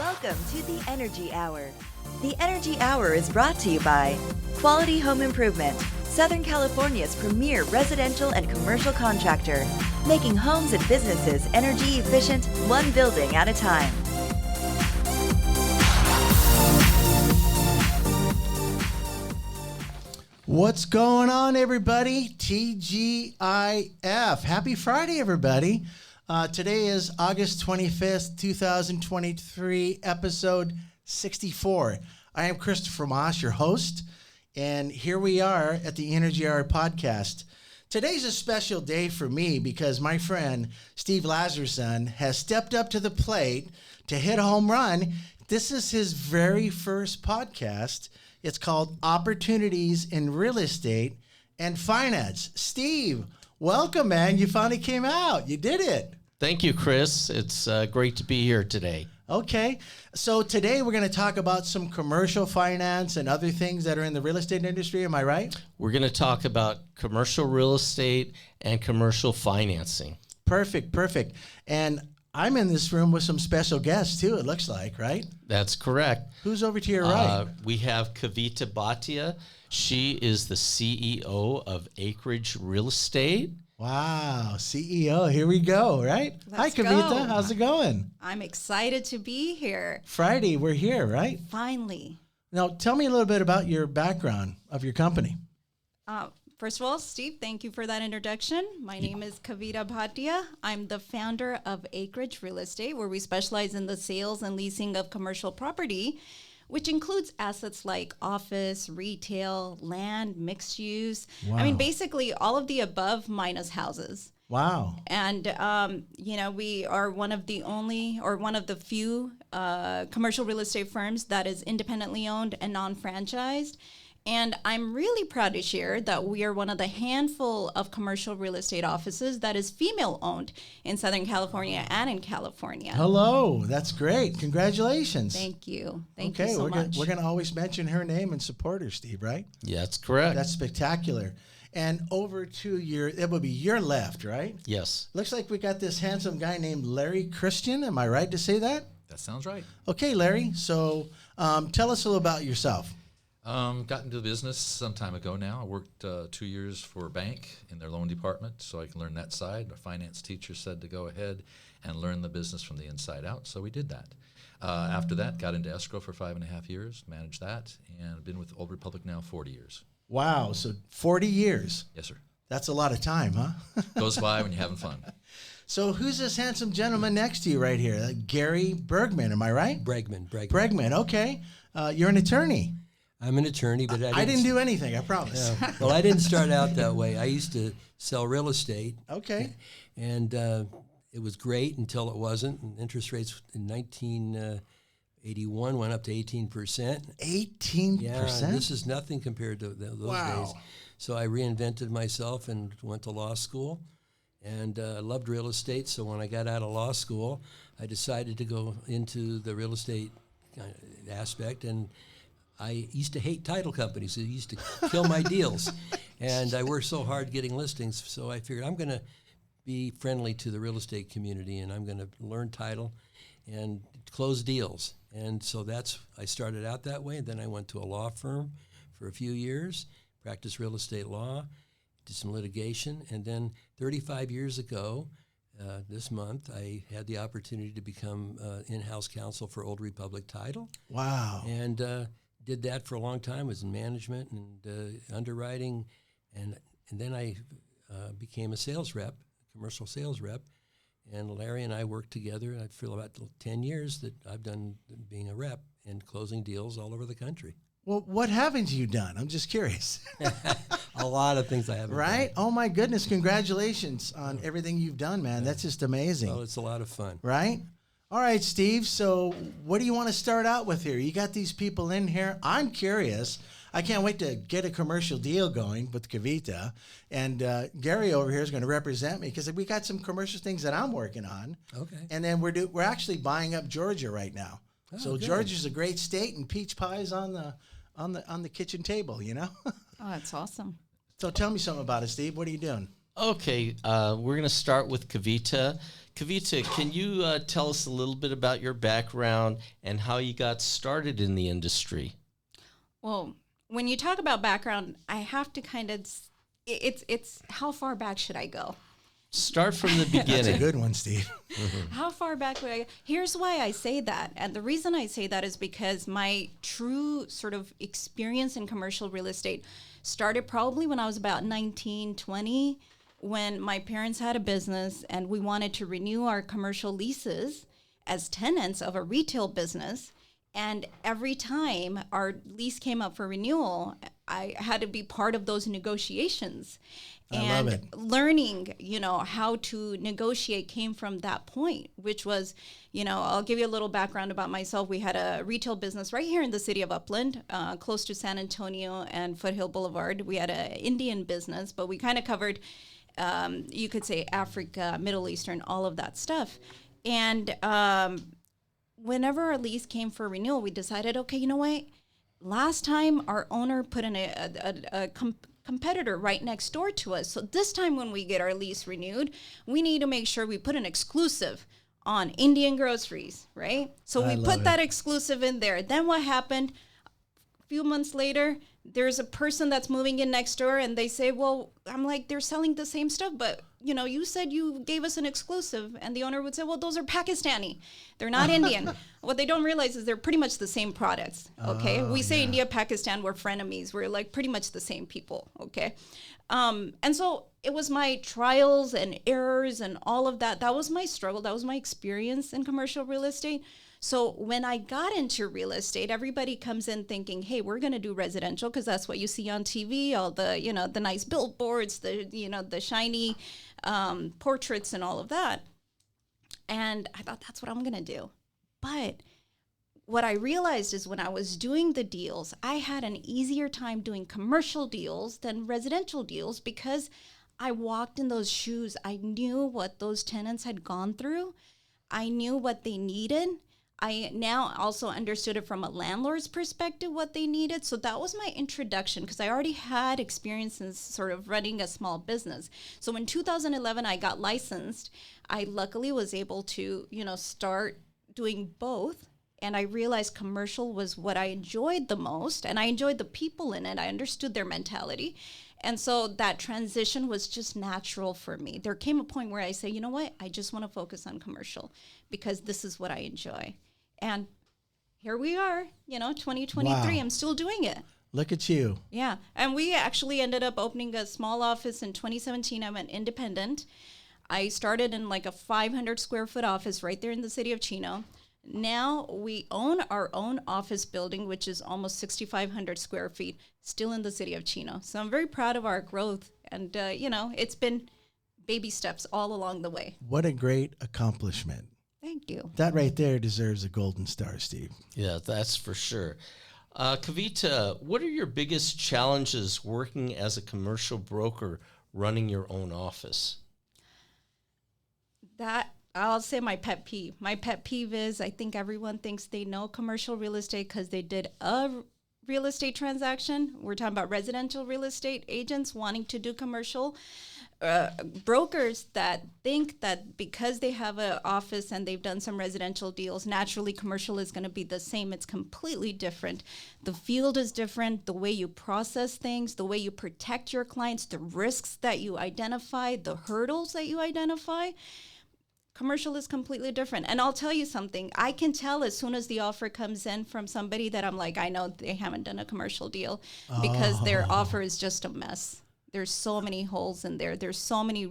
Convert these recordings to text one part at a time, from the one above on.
Welcome to the Energy Hour. The Energy Hour is brought to you by Quality Home Improvement, Southern California's premier residential and commercial contractor, making homes and businesses energy efficient, one building at a time. What's going on, everybody? TGIF. Happy Friday, everybody. Today is August 25th, 2023, episode 64. I am Christopher Moss, your host, and here we are at the Energy Hour podcast. Today's a special day for me because my friend Steve Lazerson has stepped up to the plate to hit a home run. This is his very first podcast. It's called Opportunities in Real Estate and Finance. Steve, welcome, man. You finally came out. You did it. Thank you, Chris. It's great to be here today. Okay. So today we're going to talk about some commercial finance and other things that are in the real estate industry. Am I right? We're going to talk about commercial real estate and commercial financing. Perfect. And I'm in this room with some special guests, too, it looks like, right? That's correct. Who's over to your right? We have Kavita Bhatia. She is the CEO of Acreage Real Estate. Wow, CEO. Here we go, right? Hi, Kavita. Go. How's it going? I'm excited to be here. Friday, we're here, right? Finally. Now, tell me a little bit about your background of your company. First of all, Steve, thank you for that introduction. My name is Kavita Bhatia. I'm the founder of Acreage Real Estate, where we specialize in the sales and leasing of commercial property, which includes assets like office, retail, land, mixed use. Wow. I mean, basically all of the above minus houses. Wow. And, we are one of the few commercial real estate firms that is independently owned and non-franchised. And I'm really proud to share that we are one of the handful of commercial real estate offices that is female-owned in Southern California and in California. Hello. That's great. Congratulations. Thank you. Thank you so much. We're going to always mention her name and support her, Steve, right? Yeah, that's correct. That's spectacular. And over to it will be your left, right? Yes. Looks like we got this handsome guy named Larry Christian. Am I right to say that? That sounds right. Okay, Larry. So tell us a little about yourself. Got into the business some time ago now. I worked 2 years for a bank in their loan department so I can learn that side. A finance teacher said to go ahead and learn the business from the inside out, so we did that. After that, got into escrow for 5.5 years, managed that, and been with Old Republic now 40 years. Wow, so 40 years. Yes, sir. That's a lot of time, huh? Goes by when you're having fun. So who's this handsome gentleman next to you right here? Gary Bergman, am I right? Bregman. Okay. You're an attorney. I'm an attorney, but I didn't do anything, I promise. Well, I didn't start out that way. I used to sell real estate. Okay. And it was great until it wasn't. And interest rates in 1981 went up to 18%. 18%? Yeah, this is nothing compared to those days. So I reinvented myself and went to law school. And I loved real estate, so when I got out of law school, I decided to go into the real estate aspect. And I used to hate title companies. It used to kill my deals. And I worked so hard getting listings, so I figured I'm going to be friendly to the real estate community, and I'm going to learn title and close deals. And so I started out that way. Then I went to a law firm for a few years, practiced real estate law, did some litigation. And then 35 years ago, this month, I had the opportunity to become in-house counsel for Old Republic Title. Wow. And did that for a long time, was in management and underwriting, and then I became a sales rep, commercial sales rep, and Larry and I worked together. I feel about 10 years that I've done being a rep and closing deals all over the country. Well, what haven't you done? I'm just curious. A lot of things I haven't Right? done. Oh, my goodness. Congratulations on everything you've done, man. That's just amazing. Well, it's a lot of fun. Right? All right, Steve. So what do you want to start out with here? You got these people in here. I'm curious. I can't wait to get a commercial deal going with Kavita. And Gary over here is going to represent me because we got some commercial things that I'm working on. Okay. And then we're actually buying up Georgia right now. Oh, so good. Georgia's a great state, and peach pie's on the kitchen table, you know? Oh, that's awesome. So tell me something about it, Steve. What are you doing? Okay, we're going to start with Kavita. Kavita, can you tell us a little bit about your background and how you got started in the industry? Well, when you talk about background, I have to kind of, it's how far back should I go? Start from the That's a beginning. good one, Steve. How far back would I go? Here's why I say that. And the reason I say that is because my true sort of experience in commercial real estate started probably when I was about 19, 20, when my parents had a business and we wanted to renew our commercial leases as tenants of a retail business. And every time our lease came up for renewal, I had to be part of those negotiations. I love it. Learning, how to negotiate came from that point, which was, I'll give you a little background about myself. We had a retail business right here in the city of Upland, close to San Antonio and Foothill Boulevard. We had an Indian business, but we kind of covered, you could say, Africa, Middle Eastern, all of that stuff. And whenever our lease came for renewal, we decided, okay, you know what? Last time our owner put in a competitor right next door to us. So this time when we get our lease renewed, we need to make sure we put an exclusive on Indian groceries, right? So we put that exclusive in there. Then what happened? A few months later, there's a person that's moving in next door and they say, well, I'm like, they're selling the same stuff, but you said you gave us an exclusive. And the owner would say, well, those are Pakistani. They're not Indian. What they don't realize is they're pretty much the same products. Okay. We say India, Pakistan, we're frenemies. We're like pretty much the same people. Okay. And so it was my trials and errors and all of that. That was my struggle. That was my experience in commercial real estate. So when I got into real estate, everybody comes in thinking, hey, we're going to do residential because that's what you see on TV, all the, the nice billboards, the shiny portraits and all of that. And I thought that's what I'm going to do. But what I realized is when I was doing the deals, I had an easier time doing commercial deals than residential deals because I walked in those shoes. I knew what those tenants had gone through. I knew what they needed. I now also understood it from a landlord's perspective, what they needed. So that was my introduction because I already had experience in sort of running a small business. So in 2011, I got licensed. I luckily was able to, start doing both. And I realized commercial was what I enjoyed the most. And I enjoyed the people in it. I understood their mentality. And so that transition was just natural for me. There came a point where I say, you know what? I just want to focus on commercial because this is what I enjoy. And here we are, 2023. Wow. I'm still doing it. Look at you. Yeah. And we actually ended up opening a small office in 2017. I went independent. I started in like a 500 square foot office right there in the city of Chino. Now we own our own office building, which is almost 6,500 square feet, still in the city of Chino. So I'm very proud of our growth. And, it's been baby steps all along the way. What a great accomplishment. Thank you. That right there deserves a golden star, Steve. Yeah, that's for sure. Kavita, what are your biggest challenges working as a commercial broker running your own office? That I'll say my pet peeve. My pet peeve is I think everyone thinks they know commercial real estate because they did a real estate transaction. We're talking about residential real estate agents wanting to do commercial. Brokers that think that because they have an office and they've done some residential deals, naturally commercial is going to be the same. It's completely different. The field is different. The way you process things, the way you protect your clients, the risks that you identify, the hurdles that you identify. Commercial is completely different. And I'll tell you something. I can tell as soon as the offer comes in from somebody that I'm like, I know they haven't done a commercial deal because their offer is just a mess. There's so many holes in there. There's so many,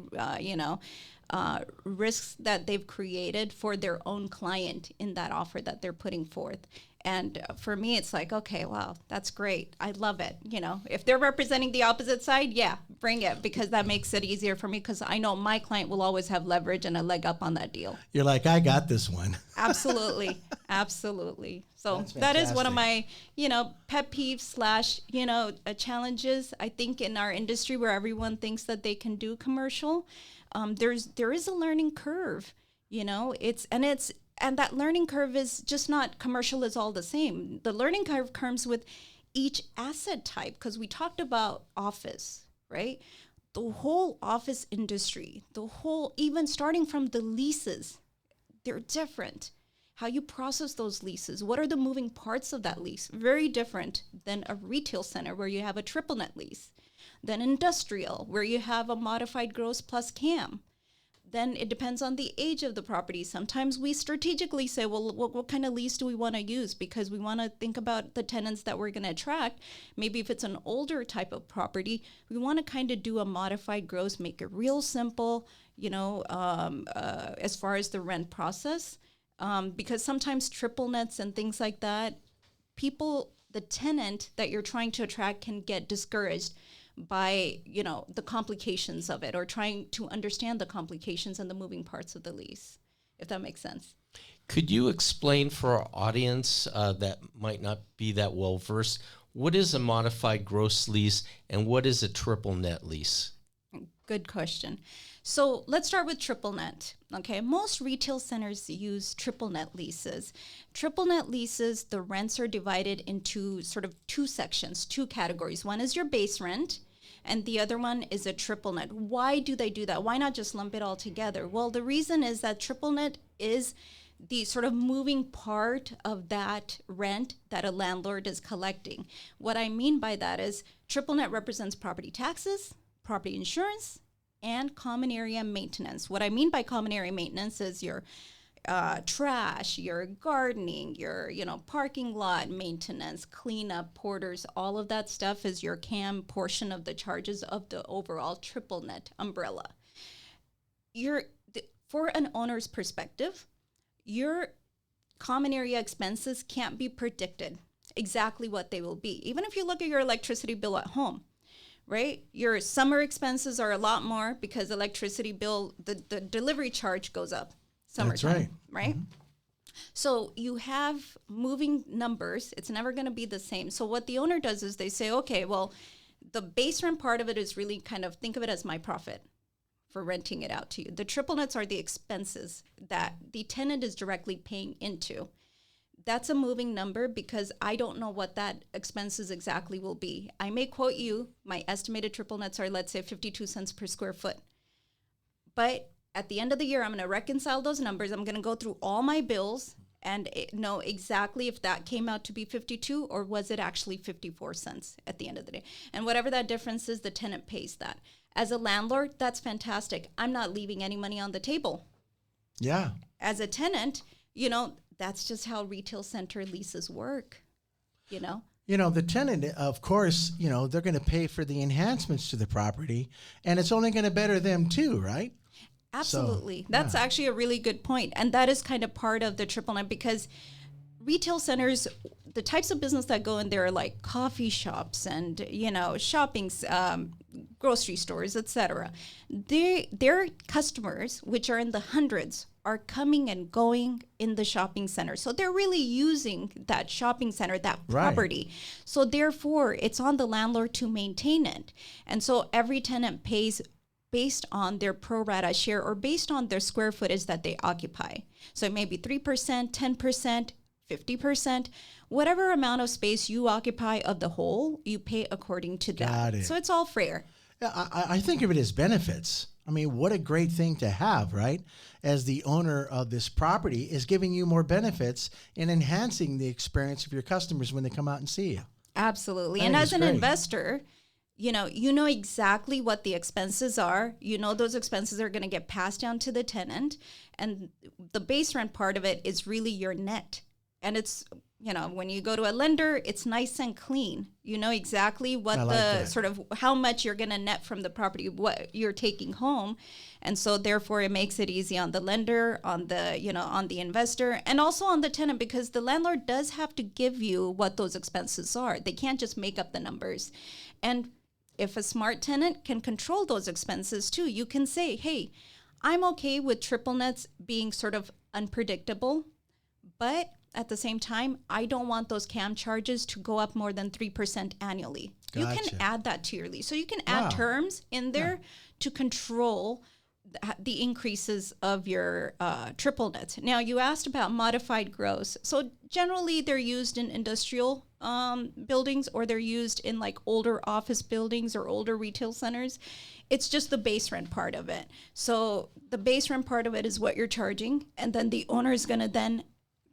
risks that they've created for their own client in that offer that they're putting forth. And for me, it's like, okay, wow, that's great. I love it. If they're representing the opposite side, yeah, bring it because that makes it easier for me because I know my client will always have leverage and a leg up on that deal. You're like, I got this one. Absolutely. Absolutely. So that is one of my, pet peeves / challenges. I think in our industry where everyone thinks that they can do commercial, there is a learning curve, and that learning curve is just not commercial is all the same. The learning curve comes with each asset type because we talked about office, right? the whole office industry, even starting from the leases, they're different. How you process those leases, what are the moving parts of that lease? Very different than a retail center where you have a triple net lease, than industrial where you have a modified gross plus CAM. Then it depends on the age of the property. Sometimes we strategically say, well, what kind of lease do we want to use? Because we want to think about the tenants that we're going to attract. Maybe if it's an older type of property, we want to kind of do a modified gross, make it real simple, as far as the rent process. Because sometimes triple nets and things like that, the tenant that you're trying to attract can get discouraged by, the complications of it, or trying to understand the complications and the moving parts of the lease, if that makes sense. Could you explain for our audience that might not be that well versed, what is a modified gross lease and what is a triple net lease? Good question. So let's start with triple net. Okay, most retail centers use triple net leases. Triple net leases, the rents are divided into sort of two sections, two categories. One is your base rent, and the other one is a triple net. Why do they do that? Why not just lump it all together? Well, the reason is that triple net is the sort of moving part of that rent that a landlord is collecting. What I mean by that is triple net represents property taxes, property insurance, and common area maintenance. What I mean by common area maintenance is your trash, your gardening, your parking lot maintenance, cleanup, porters, all of that stuff is your CAM portion of the charges of the overall triple net umbrella. For an owner's perspective, your common area expenses can't be predicted exactly what they will be. Even if you look at your electricity bill at home, right? Your summer expenses are a lot more because electricity bill, the delivery charge goes up summertime, right? Mm-hmm. So you have moving numbers. It's never going to be the same. So what the owner does is they say, okay, well, the base rent part of it is really kind of, think of it as my profit for renting it out to you. The triple nets are the expenses that the tenant is directly paying into. That's a moving number because I don't know what that expenses exactly will be. I may quote you, my estimated triple nets are, let's say, 52 cents per square foot. But at the end of the year, I'm going to reconcile those numbers. I'm going to go through all my bills and know exactly if that came out to be 52 or was it actually 54 cents at the end of the day. And whatever that difference is, the tenant pays that. As a landlord, that's fantastic. I'm not leaving any money on the table. Yeah. As a tenant, that's just how retail center leases work, the tenant, of course, they're going to pay for the enhancements to the property, and it's only going to better them too, right? Absolutely. That's actually a really good point. And that is kind of part of the triple net because retail centers, the types of business that go in there are like coffee shops and, shopping, grocery stores, etc. Their customers, which are in the hundreds, are coming and going in the shopping center. So they're really using that shopping center, that property. Right. So therefore, it's on the landlord to maintain it. And so every tenant pays based on their pro rata share or based on their square footage that they occupy. So it may be 3%, 10%, 50%, whatever amount of space you occupy of the whole, you pay according to that. Got it. So it's all fair. Yeah, I think of it as benefits. I mean, what a great thing to have, right? As the owner of this property is giving you more benefits and enhancing the experience of your customers when they come out and see you. Absolutely. And as an investor, you know exactly what the expenses are. Those expenses are going to get passed down to the tenant. And the base rent part of it is really your net. And it's, when you go to a lender, it's nice and clean. You know exactly what sort of how much you're going to net from the property, what you're taking home. And so therefore it makes it easy on the lender, on the, on the investor, and also on the tenant, because the landlord does have to give you what those expenses are. They can't just make up the numbers. And if a smart tenant can control those expenses too, you can say, hey, I'm okay with triple nets being sort of unpredictable, but at the same time, I don't want those CAM charges to go up more than 3% annually. Gotcha. You can add that to your lease. So you can add terms in there to control the increases of your triple nets. Now, you asked about modified gross. So generally they're used in industrial buildings, or they're used in like older office buildings or older retail centers. It's just the base rent part of it. So the base rent part of it is what you're charging, and then the owner is going to then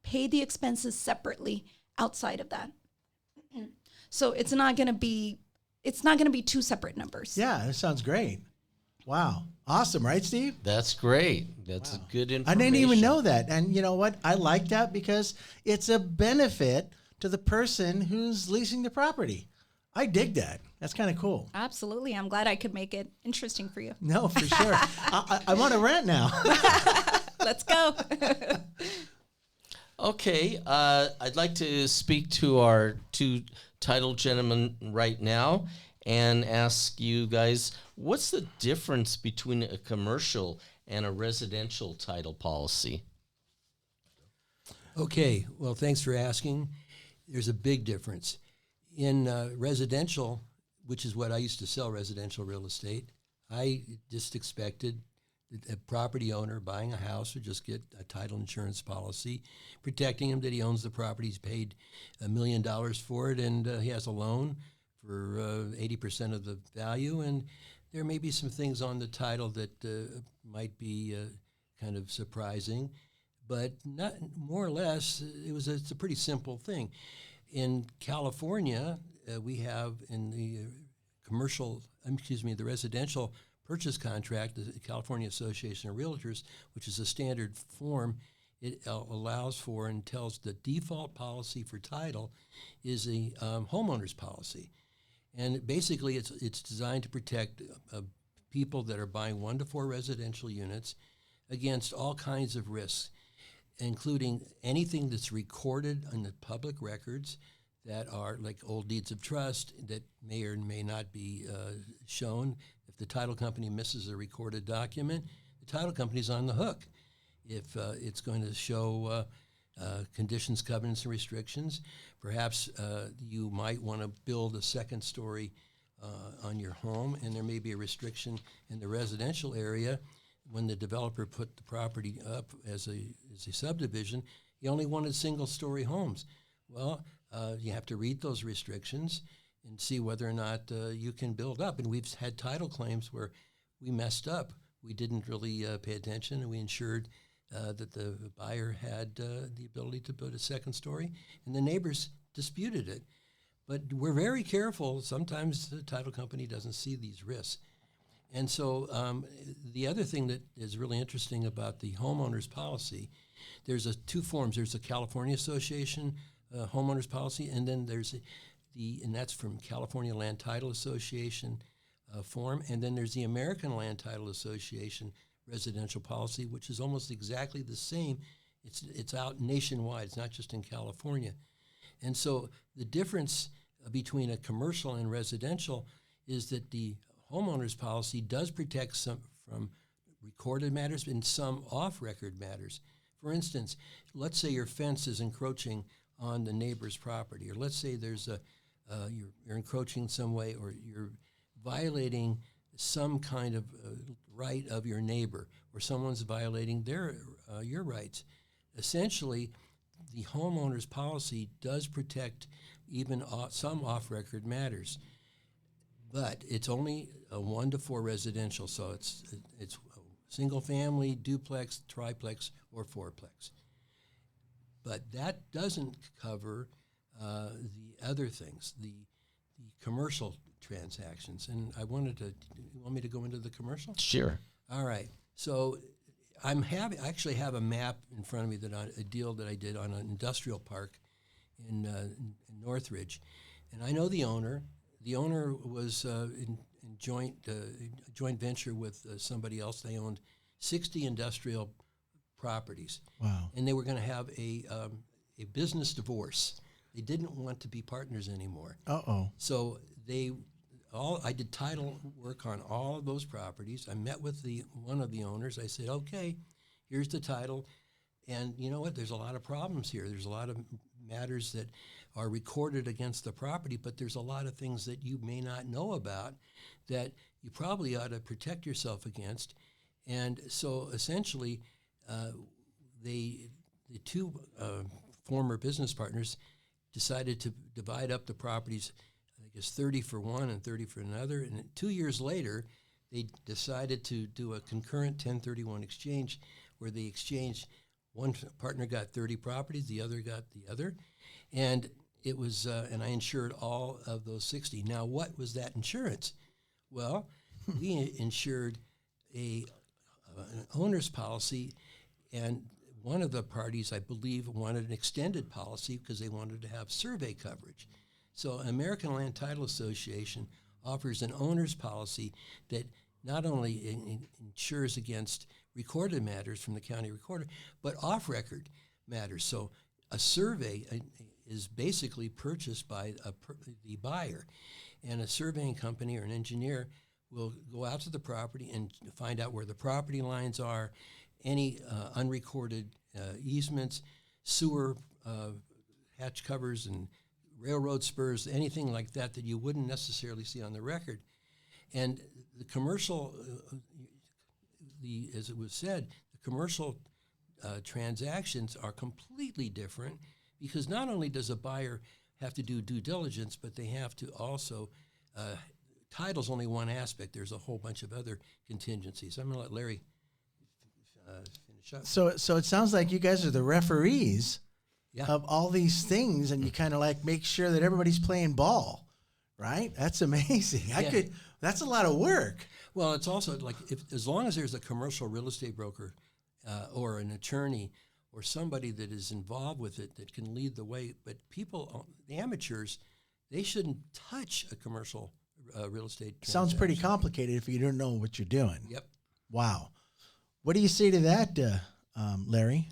pay the expenses separately outside of that. So it's not going to be two separate numbers. Yeah, that sounds great. Wow. Awesome, right, Steve? That's great. That's a good I information. didn't even know that. And you know what? I like that because it's a benefit to the person who's leasing the property. I dig that. That's kind of cool. Absolutely. I'm glad I could make it interesting for you. No, for sure. I want to rent now. Let's go. Okay, I'd like to speak to our two title gentlemen right now and ask you guys, what's the difference between a commercial and a residential title policy? Okay, well, thanks for asking. There's a big difference. In residential, which is what I used to sell, residential real estate, I just expected that a property owner buying a house would just get a title insurance policy protecting him, that he owns the property, he's paid $1 million for it, and he has a loan for 80% of the value, and there may be some things on the title that might be kind of surprising, but not more or less. It's a pretty simple thing. In California, we have in the the residential purchase contract, the California Association of Realtors, which is a standard form, it allows for and tells the default policy for title is a homeowner's policy. And basically, it's designed to protect people that are buying 1 to 4 residential units against all kinds of risks, including anything that's recorded in the public records that are like old deeds of trust that may or may not be shown. If the title company misses a recorded document, the title company's on the hook. If it's going to show conditions, covenants, and restrictions, perhaps you might want to build a second story on your home, and there may be a restriction in the residential area. When the developer put the property up as a subdivision, he only wanted single-story homes. Well, you have to read those restrictions and see whether or not you can build up. And we've had title claims where we messed up. We didn't really pay attention, and we ensured that the buyer had the ability to build a second story, and the neighbors disputed it. But we're very careful. Sometimes the title company doesn't see these risks. And so the other thing that is really interesting about the homeowner's policy, there's two forms. There's the California Association homeowner's policy, and then there's and that's from California Land Title Association form, and then there's the American Land Title Association residential policy, which is almost exactly the same. It's out nationwide. It's not just in California. And so the difference between a commercial and residential is that the homeowner's policy does protect some from recorded matters and some off-record matters. For instance, let's say your fence is encroaching on the neighbor's property, or let's say there's you're encroaching in some way, or you're violating some kind of right of your neighbor, or someone's violating your rights. Essentially, the homeowner's policy does protect even some off-record matters, but it's only a 1 to 4 residential, so it's single family, duplex, triplex, or fourplex. But that doesn't cover the other things, the commercial transactions. And you want me to go into the commercial? Sure. All right. So I actually have a map in front of me a deal that I did on an industrial park in Northridge, and I know the owner. The owner was in joint venture with somebody else. They owned 60 industrial properties. Wow. And they were going to have a business divorce. They didn't want to be partners anymore. Uh-oh. So I did title work on all of those properties. I met with one of the owners. I said, okay, here's the title. And you know what? There's a lot of problems here. There's a lot of matters that are recorded against the property, but there's a lot of things that you may not know about that you probably ought to protect yourself against. And so essentially, the two former business partners decided to divide up the properties, I guess 30 for one and 30 for another. And 2 years later, they decided to do a concurrent 1031 exchange where they exchanged, one partner got 30 properties, the other got the other. And it was, and I insured all of those 60. Now, what was that insurance? Well, we insured an owner's policy, and one of the parties, I believe, wanted an extended policy because they wanted to have survey coverage. So American Land Title Association offers an owner's policy that not only insures against recorded matters from the county recorder, but off-record matters. So a survey is basically purchased by the buyer, and a surveying company or an engineer will go out to the property and find out where the property lines are, any unrecorded easements, sewer hatch covers and railroad spurs, anything like that that you wouldn't necessarily see on the record. And the commercial, as it was said, the commercial transactions are completely different because not only does a buyer have to do due diligence, but they have to also, title's only one aspect. There's a whole bunch of other contingencies. I'm going to let Larry finish up. So it sounds like you guys are the referees Yeah. of all these things, and you kind of like make sure that everybody's playing ball, right? That's amazing. Yeah. That's a lot of work. Well, it's also like as long as there's a commercial real estate broker or an attorney or somebody that is involved with it that can lead the way, but people, the amateurs, they shouldn't touch a commercial real estate Sounds pretty transaction. complicated if you don't know what you're doing. Yep. Wow. What do you say to that, Larry?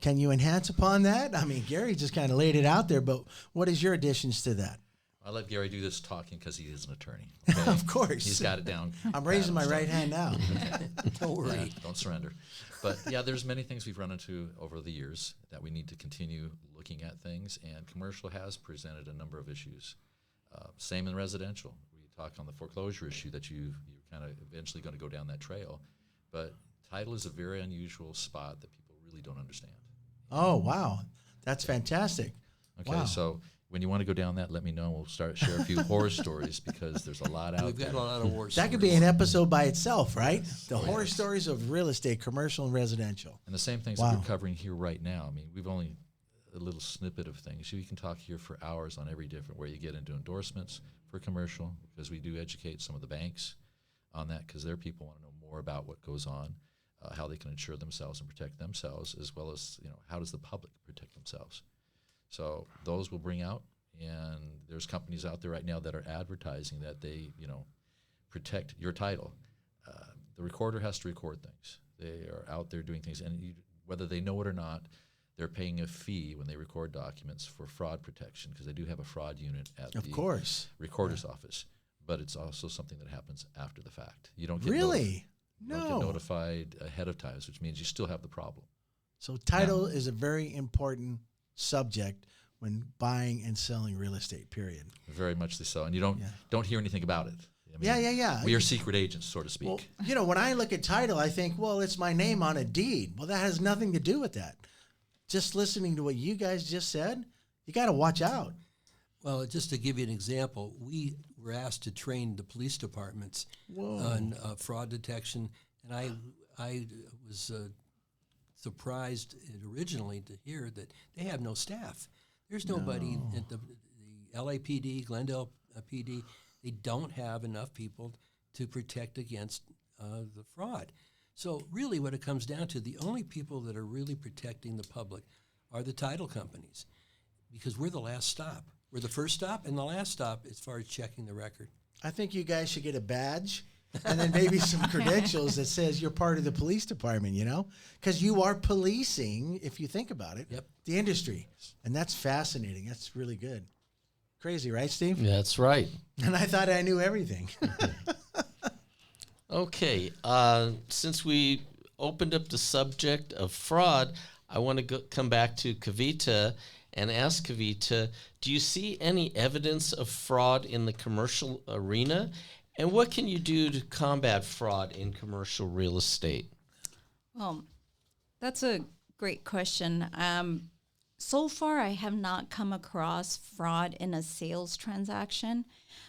Can you enhance upon that? I mean, Gary just kind of laid it out there, but what is your additions to that? I let Gary do this talking because he is an attorney. Of course. He's got it down. I'm raising my right hand now. Don't worry. Yeah, don't surrender. But yeah, there's many things we've run into over the years that we need to continue looking at things, and commercial has presented a number of issues. Same in residential. We talk on the foreclosure issue that you're kind of eventually going to go down that trail, but title is a very unusual spot that people really don't understand. Oh, wow. That's fantastic. Okay, Wow. so when you want to go down that, let me know, and we'll share a few horror stories because there's a lot out We've there. got a lot of wars. That could be an episode by itself, right? The horror stories of real estate, commercial and residential. And the same things Wow. that we're covering here right now. I mean, we've only a little snippet of things. We can talk here for hours on every different, where you get into endorsements for commercial, because we do educate some of the banks on that, because their people want to know more about what goes on, how they can insure themselves and protect themselves, as well as, how does the public protect themselves. So those will bring out, and there's companies out there right now that are advertising that they, protect your title. The recorder has to record things. They are out there doing things, and whether they know it or not, they're paying a fee when they record documents for fraud protection, because they do have a fraud unit at Of the course. recorder's office. But it's also something that happens after the fact. You don't get Really? you don't get notified ahead of time, which means you still have the problem. So title is a very important subject when buying and selling real estate, period. Very much so, and you don't hear anything about it. I mean, Yeah. We are secret agents, so to speak. Well, when I look at title, I think, well, it's my name on a deed. Well, that has nothing to do with that. Just listening to what you guys just said, you got to watch out. Well, just to give you an example, we were asked to train the police departments on fraud detection, and I was surprised originally to hear that they have no staff. There's nobody at the LAPD, Glendale PD. They don't have enough people to protect against the fraud. So really what it comes down to, the only people that are really protecting the public are the title companies, because we're the last stop. We're the first stop and the last stop as far as checking the record. I think you guys should get a badge and then maybe some credentials that says you're part of the police department, because you are policing, if you think about it, the industry. And that's fascinating. That's really good. Crazy, right, Steve? That's right. And I thought I knew everything. Okay, since we opened up the subject of fraud, I want to come back to Kavita and ask Kavita, do you see any evidence of fraud in the commercial arena? And what can you do to combat fraud in commercial real estate? Well, that's a great question. So far, I have not come across fraud in a sales transaction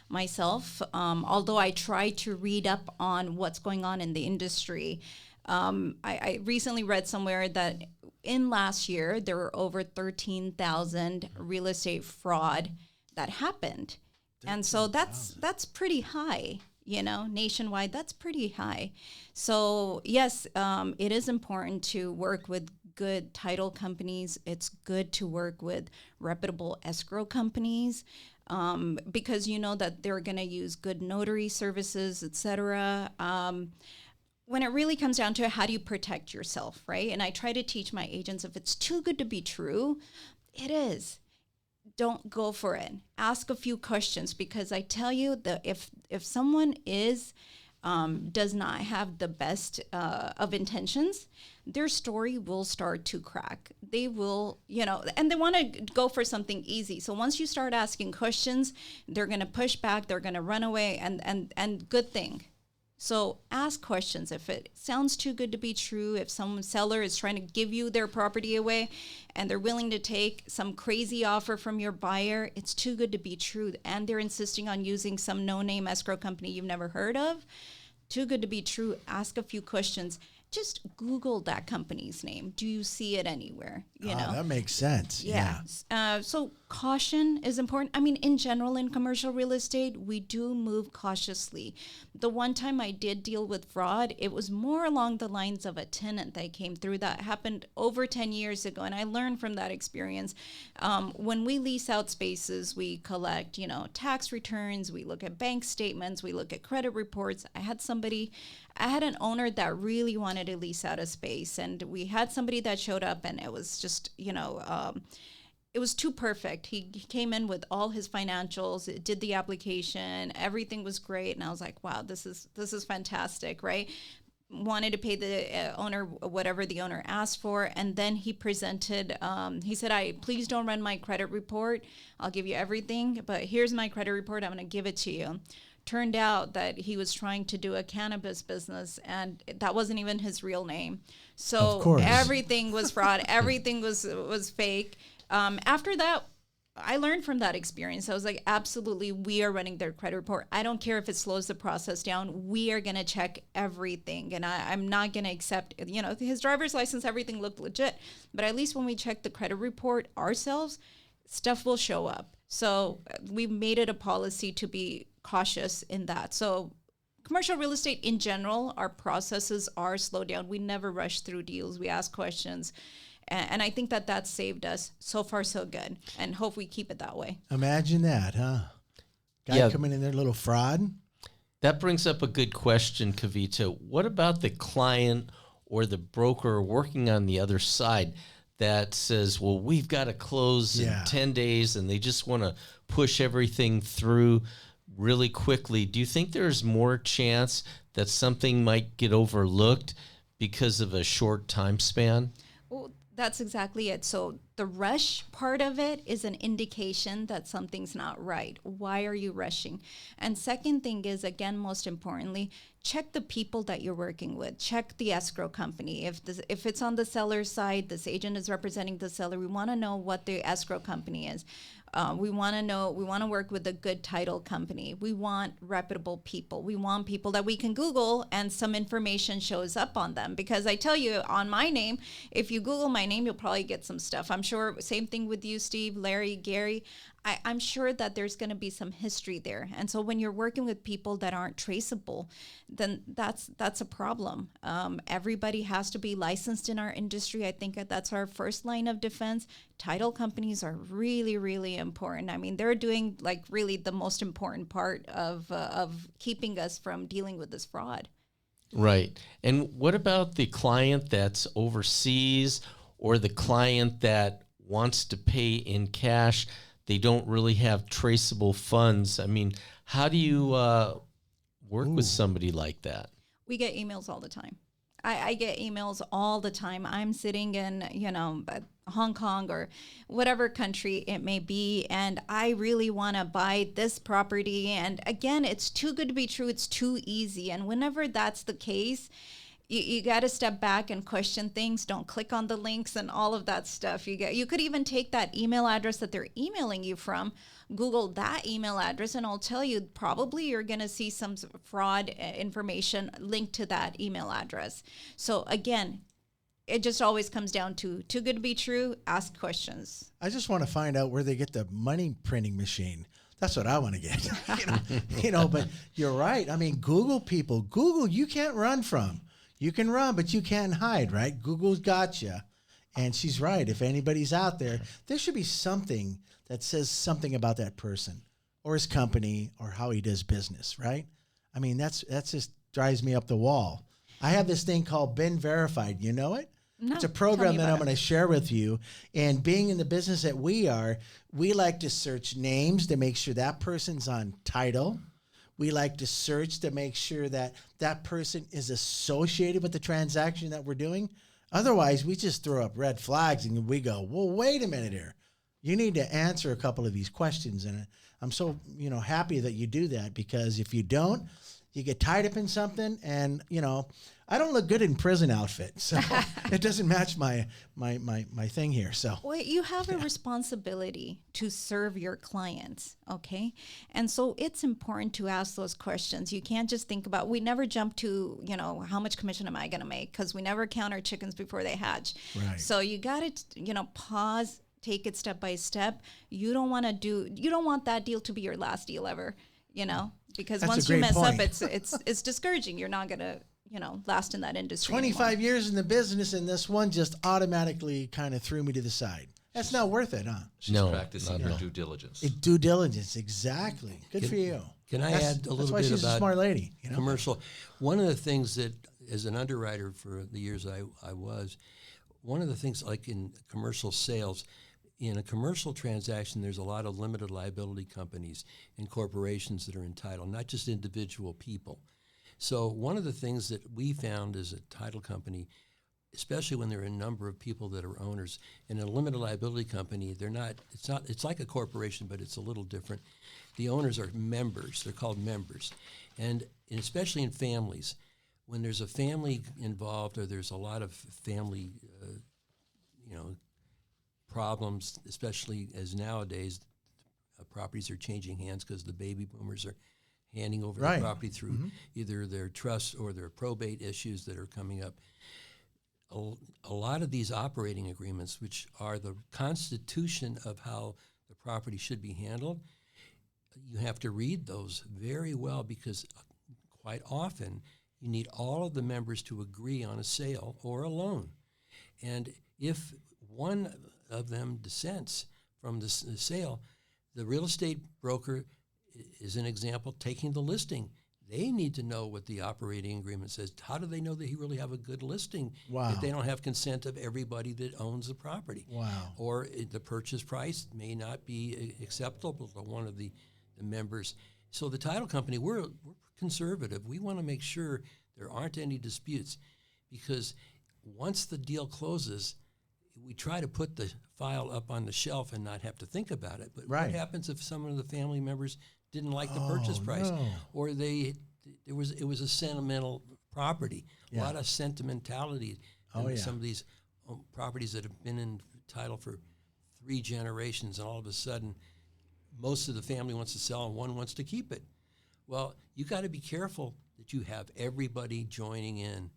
myself, although I try to read up on what's going on in the industry. I recently read somewhere that in last year, there were over 13,000 real estate fraud that happened. And so that's pretty high, nationwide, that's pretty high. So yes, it is important to work with good title companies. It's good to work with reputable escrow companies, because you know that they're going to use good notary services, etc. When it really comes down to it, how do you protect yourself, right? And I try to teach my agents, if it's too good to be true, it is. Don't go for it. Ask a few questions, because I tell you that if someone does not have the best of intentions, their story will start to crack. They will, and they want to go for something easy. So once you start asking questions, they're going to push back, they're going to run away, and good thing. So ask questions. If it sounds too good to be true, if some seller is trying to give you their property away and they're willing to take some crazy offer from your buyer, it's too good to be true. And they're insisting on using some no-name escrow company you've never heard of. Too good to be true. Ask a few questions. Just Google that company's name. Do you see it anywhere? That makes sense. Yeah. So caution is important. I mean, in general, in commercial real estate, we do move cautiously. The one time I did deal with fraud, it was more along the lines of a tenant that came through. That happened over 10 years ago, and I learned from that experience. When we lease out spaces, we collect, tax returns, we look at bank statements, we look at credit reports. I had an owner that really wanted to lease out a space, and we had somebody that showed up, and it was just, it was too perfect. He came in with all his financials, did the application, everything was great, and I was like, wow, this is fantastic, right? Wanted to pay the owner whatever the owner asked for, and then he presented, he said, please don't run my credit report. I'll give you everything, but here's my credit report. I'm going to give it to you. Turned out that he was trying to do a cannabis business, and that wasn't even his real name. So everything was fraud. Everything was fake. After that, I learned from that experience. I was like, absolutely, we are running their credit report. I don't care if it slows the process down. We are going to check everything. And I'm not going to accept, his driver's license, everything looked legit. But at least when we check the credit report ourselves, stuff will show up. So we've made it a policy to be cautious in that. So commercial real estate in general, our processes are slowed down. We never rush through deals. We ask questions. And I think that saved us. So far, so good. And hope we keep it that way. Imagine that, huh? Guy coming in there, a little fraud. That brings up a good question, Kavita. What about the client or the broker working on the other side that says, well, we've got to close in 10 days, and they just want to push everything through really quickly? Do you think there's more chance that something might get overlooked because of a short time span? Well, that's exactly it. So the rush part of it is an indication that something's not right. Why are you rushing? And second thing is, again, most importantly, check the people that you're working with. Check the escrow company. If it's on the seller's side, this agent is representing the seller, we want to know what the escrow company is. We want to work with a good title company. We want reputable people. We want people that we can Google and some information shows up on them. Because I tell you, on my name, if you Google my name, you'll probably get some stuff. I'm sure, same thing with you, Steve, Larry, Gary. I'm sure that there's going to be some history there. And so when you're working with people that aren't traceable, then that's a problem. Everybody has to be licensed in our industry. I think that's our first line of defense. Title companies are really, really important. I mean, they're doing like really the most important part of keeping us from dealing with this fraud. Right. And what about the client that's overseas or the client that wants to pay in cash? They don't really have traceable funds. I mean, how do you work with somebody like that? We get emails all the time. I get emails all the time. I'm sitting in, Hong Kong or whatever country it may be, and I really want to buy this property. And again, it's too good to be true. It's too easy. And whenever that's the case, you got to step back and question things. Don't click on the links and all of that stuff. You could even take that email address that they're emailing you from, Google that email address, and I'll tell you, probably you're going to see some fraud information linked to that email address. So again, it just always comes down to too good to be true. Ask questions. I just want to find out where they get the money printing machine. That's what I want to get. But you're right. I mean, Google people. Google, you can't run from. You can run, but you can't hide, right? Google's got you. And she's right. If anybody's out there, there should be something that says something about that person or his company or how he does business, right? I mean, that's just drives me up the wall. I have this thing called Been Verified. You know it? No, it's a program that I'm about going to share with you. And being in the business that we are, we like to search names to make sure that person's on title. We like to search to make sure that that person is associated with the transaction that we're doing. Otherwise, we just throw up red flags and we go, well, wait a minute here. You need to answer a couple of these questions. And I'm so, happy that you do that, because if you don't, you get tied up in something, and, I don't look good in prison outfit, so it doesn't match my thing here. So well, you have a responsibility to serve your clients, okay? And so it's important to ask those questions. You can't just think about, we never jump to, how much commission am I going to make? Because we never count our chickens before they hatch. Right. So you got to, pause, take it step by step. You don't want that deal to be your last deal ever, because That's once a you great mess point. up, it's discouraging. You're not going to, last in that industry 25 anymore. years in the business, and this one just automatically kind of threw me to the side. That's not worth it, huh? She's No, practicing not her at all. due diligence. Due diligence, exactly. Good for you. Can I add a little That's why bit she's about a smart lady. commercial? One of the things that, as an underwriter for the years I was, one of the things like in commercial sales, in a commercial transaction, there's a lot of limited liability companies and corporations that are entitled, not just individual people. So one of the things that we found as a title company, especially when there are a number of people that are owners, in a limited liability company, it's like a corporation, but it's a little different. The owners are members. They're called members. And especially in families, when there's a family involved or there's a lot of family, problems, especially as nowadays properties are changing hands because the baby boomers are handing over Right. the property through either their trust or their probate issues that are coming up. A lot of these operating agreements, which are the constitution of how the property should be handled, you have to read those very well, because quite often you need all of the members to agree on a sale or a loan. And if one of them dissents from the sale, the real estate broker is an example taking the listing. They need to know what the operating agreement says. How do they know that he really have a good listing Wow. if they don't have consent of everybody that owns the property? Wow. Or the purchase price may not be acceptable to one of the members. So the title company, we're conservative. We want to make sure there aren't any disputes, because once the deal closes, we try to put the file up on the shelf and not have to think about it. But Right. what happens if some of the family members didn't like the purchase price, no. or it was a sentimental property, a Yeah. lot of sentimentality Oh, in yeah. some of these properties that have been in title for 3 generations, and all of a sudden, most of the family wants to sell and one wants to keep it. Well, you got to be careful that you have everybody joining in.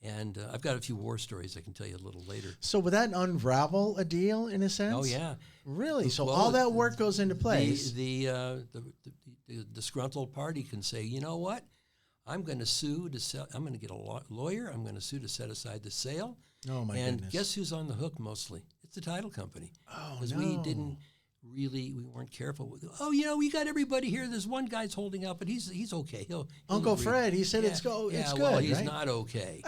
And I've got a few war stories I can tell you a little later. So would that unravel a deal in a sense? Oh, yeah. Really? So Well, all that work goes into place. The disgruntled party can say, you know what? I'm going to sue to sell. I'm going to get a lawyer. I'm going to sue to set aside the sale. Oh, my and goodness. guess who's on the hook mostly? It's the title company. Oh, Because no. we weren't careful with it. Oh, we got everybody here. There's one guy's holding out, but he's okay. He'll Uncle agree. Fred, he said Yeah, it's good, well, he's right? not okay.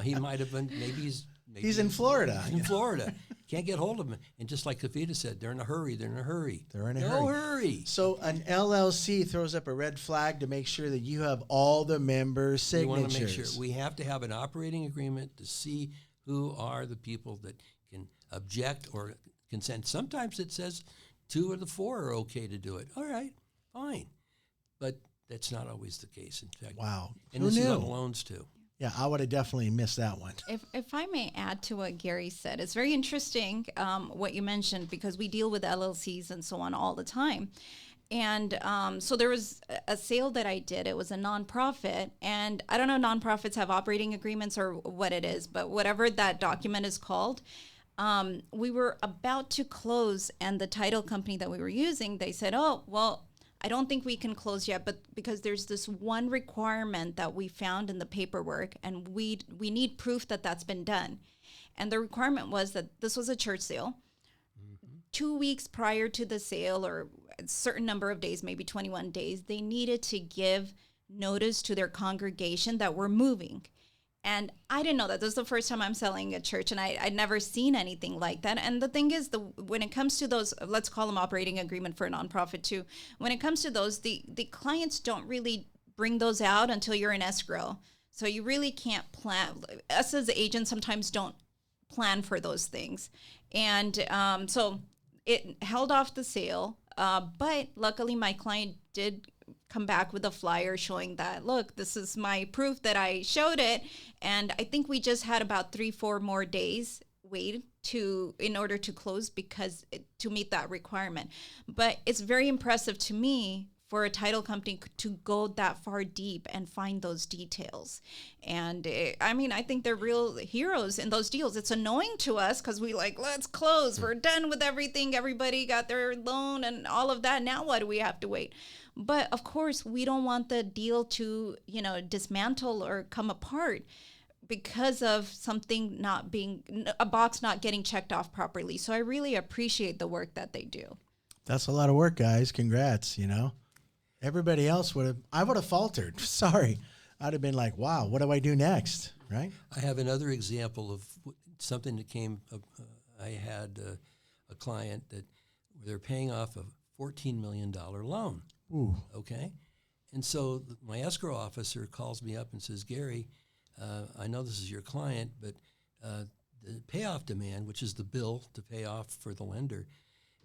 He might have been. Maybe He's in Florida. He's in Florida. Can't get hold of him. And just like Kavita said, they're in a hurry. They're in a hurry. No hurry. So an LLC throws up a red flag to make sure that you have all the members' We signatures. want to make sure we have to have an operating agreement to see who are the people that can object or consent. Sometimes it says 2 of the 4 are okay to do it. All right, fine. But that's not always the case, in fact. Wow. And Who this is knew? on loans, too. Yeah, I would have definitely missed that one. If I may add to what Gary said, it's very interesting what you mentioned, because we deal with LLCs and so on all the time. And so there was a sale that I did. It was a nonprofit. And I don't know, nonprofits have operating agreements or what it is, but whatever that document is called, we were about to close, and the title company that we were using, they said, oh, well, I don't think we can close yet, but because there's this one requirement that we found in the paperwork, and we need proof that that's been done. And the requirement was that this was a church sale. 2 weeks prior to the sale, or a certain number of days, maybe 21 days, they needed to give notice to their congregation that we're moving. And I didn't know that. This is the first time I'm selling a church, and I'd never seen anything like that. And the thing is, when it comes to those, let's call them operating agreement for a nonprofit too. When it comes to those, the clients don't really bring those out until you're in escrow. So you really can't plan. Us as agents sometimes don't plan for those things. And so it held off the sale. But luckily, my client did come back with a flyer showing that, look, this is my proof that I showed it. And I think we just had about 3-4 more days wait in order to close, to meet that requirement. But it's very impressive to me for a title company to go that far deep and find those details. And I think they're real heroes in those deals. It's annoying to us because let's close. We're done with everything. Everybody got their loan and all of that. Now why do we have to wait? But of course, we don't want the deal to, dismantle or come apart because of something a box not getting checked off properly. So I really appreciate the work that they do. That's a lot of work, guys. Congrats, Everybody else I would have faltered. Sorry. I'd have been like, wow, what do I do next? Right? I have another example of something that came up. I had a client that they're paying off a $14 million loan. Ooh. Okay. And so my escrow officer calls me up and says, Gary, I know this is your client, but the payoff demand, which is the bill to pay off for the lender,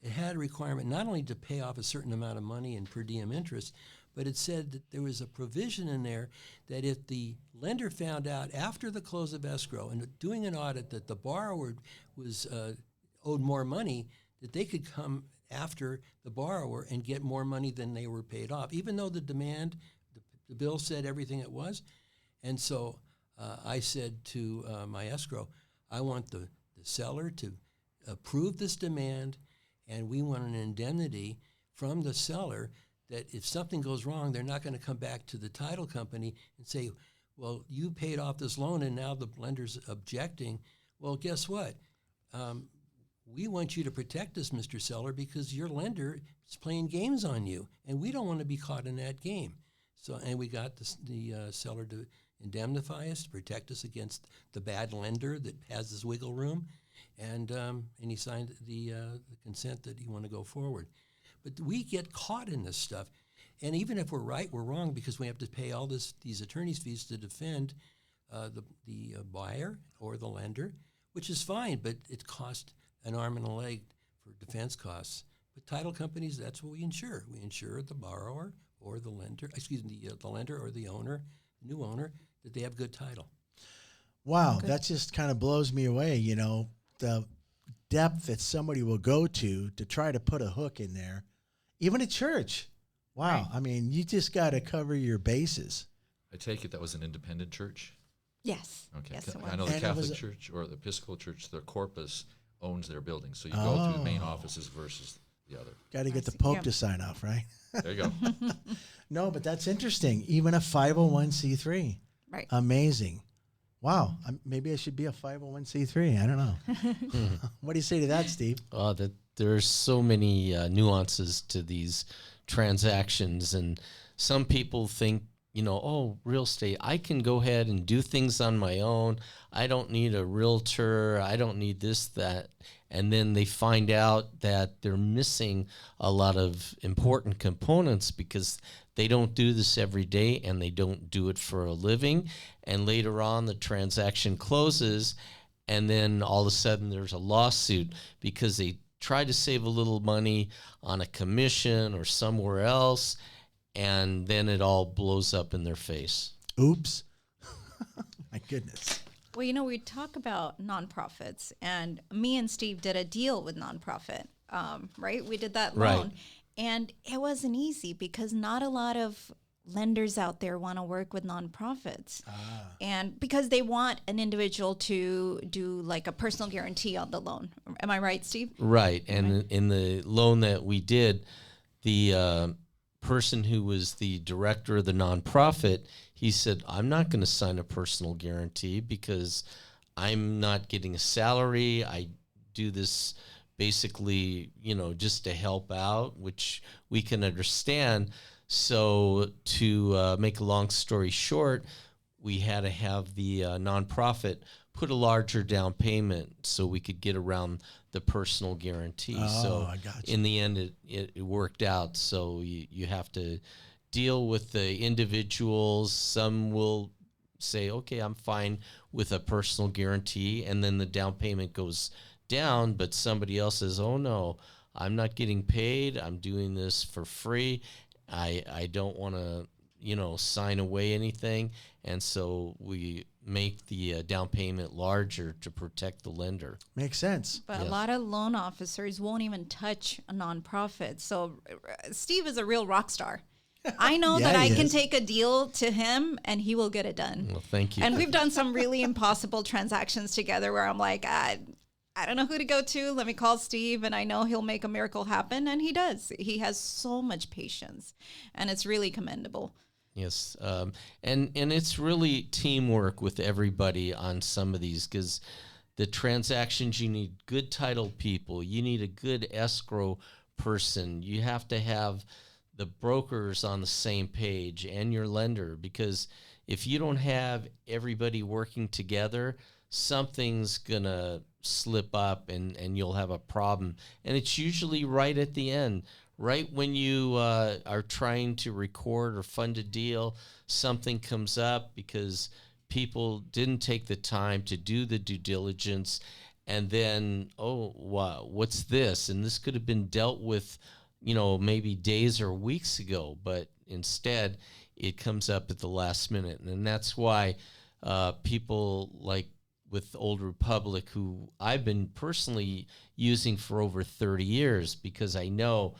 it had a requirement not only to pay off a certain amount of money and per diem interest, but it said that there was a provision in there that if the lender found out after the close of escrow and doing an audit that the borrower was owed more money, that they could come after the borrower and get more money than they were paid off, even though the demand, the bill said everything it was. And so I said to my escrow, I want the seller to approve this demand, and we want an indemnity from the seller that if something goes wrong, they're not going to come back to the title company and say, well, you paid off this loan and now the lender's objecting. Well, guess what? We want you to protect us, Mr. Seller, because your lender is playing games on you, and we don't want to be caught in that game. So, and we got the seller to indemnify us, to protect us against the bad lender that has this wiggle room, and he signed the consent that he wanted to go forward. But we get caught in this stuff, and even if we're right, we're wrong because we have to pay all these attorney's fees to defend the buyer or the lender, which is fine, but it costs an arm and a leg for defense costs. But title companies, that's what we insure. We insure the borrower or the lender, the lender or the owner, new owner, that they have good title. Wow, that just kind of blows me away, the depth that somebody will go to try to put a hook in there, even a church. Wow, right. You just got to cover your bases. I take it that was an independent church? Yes. Okay. Yes, it was. I know the Catholic Church or the Episcopal Church, their corpus owns their building. So you go through the main offices versus the other. Got to get the Pope to sign off, right? There you go. No, but that's interesting. Even a 501c3. Right. Amazing. Wow. Maybe I should be a 501c3. I don't know. What do you say to that, Steve? There's so many nuances to these transactions. And some people think, real estate, I can go ahead and do things on my own. I don't need a realtor. I don't need this, that. And then they find out that they're missing a lot of important components because they don't do this every day and they don't do it for a living. And later on, the transaction closes, and then all of a sudden there's a lawsuit because they tried to save a little money on a commission or somewhere else, and then it all blows up in their face. Oops. My goodness. Well, we talk about nonprofits, and me and Steve did a deal with nonprofit, right? We did that Right. loan, and it wasn't easy because not a lot of lenders out there want to work with nonprofits, and because they want an individual to do like a personal guarantee on the loan. Am I right, Steve? Right. And in the loan that we did, the person who was the director of the nonprofit, he said, I'm not going to sign a personal guarantee because I'm not getting a salary. I do this basically, just to help out, which we can understand. So to make a long story short, we had to have the nonprofit put a larger down payment so we could get around the personal guarantee. So I got you. in the end, it worked out. So you have to deal with the individuals. Some will say, okay, I'm fine with a personal guarantee, and then the down payment goes down, but somebody else says, oh no, I'm not getting paid. I'm doing this for free. I don't want to, sign away anything. And so we make the down payment larger to protect the lender. Makes sense. But Yes. a lot of loan officers won't even touch a nonprofit. So Steve is a real rock star. I know Yeah, that I he can is. take a deal to him and he will get it done. Well, thank you. And we've done some really impossible transactions together where I'm like, I don't know who to go to. Let me call Steve, and I know he'll make a miracle happen. And he does. He has so much patience, and it's really commendable. Yes, and it's really teamwork with everybody on some of these, because the transactions, you need good title people, you need a good escrow person, you have to have the brokers on the same page and your lender, because if you don't have everybody working together, something's gonna slip up and you'll have a problem. And it's usually right at the end. Right when you are trying to record or fund a deal, something comes up because people didn't take the time to do the due diligence, and then, oh, wow, what's this? And this could have been dealt with, maybe days or weeks ago, but instead it comes up at the last minute. And that's why people like with Old Republic, who I've been personally using for over 30 years, because I know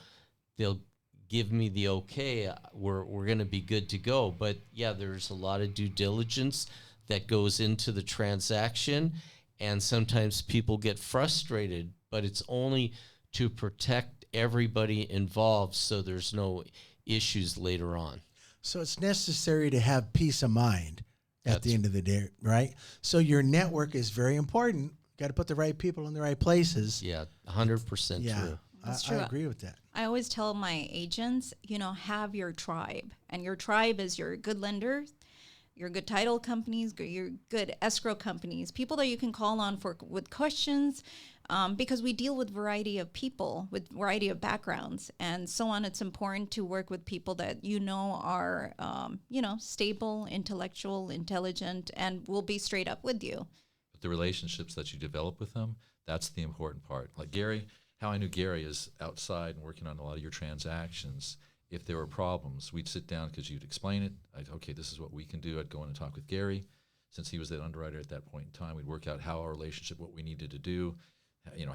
they'll give me the okay, we're going to be good to go. But yeah, there's a lot of due diligence that goes into the transaction, and sometimes people get frustrated, but it's only to protect everybody involved so there's no issues later on. So it's necessary to have peace of mind at the That's- end of the day, right? So your network is very important. Got to put the right people in the right places. Yeah, 100% Yeah, true. That's I true. agree with that. I always tell my agents, have your tribe. And your tribe is your good lenders, your good title companies, your good escrow companies, people that you can call on with questions, because we deal with variety of people, with variety of backgrounds and so on. It's important to work with people that are, stable, intellectual, intelligent, and will be straight up with you. But the relationships that you develop with them, that's the important part. Like Gary, how I knew Gary is outside and working on a lot of your transactions. If there were problems, we'd sit down because you'd explain it. Okay, this is what we can do. I'd go in and talk with Gary. Since he was the underwriter at that point in time, we'd work out how our relationship, what we needed to do,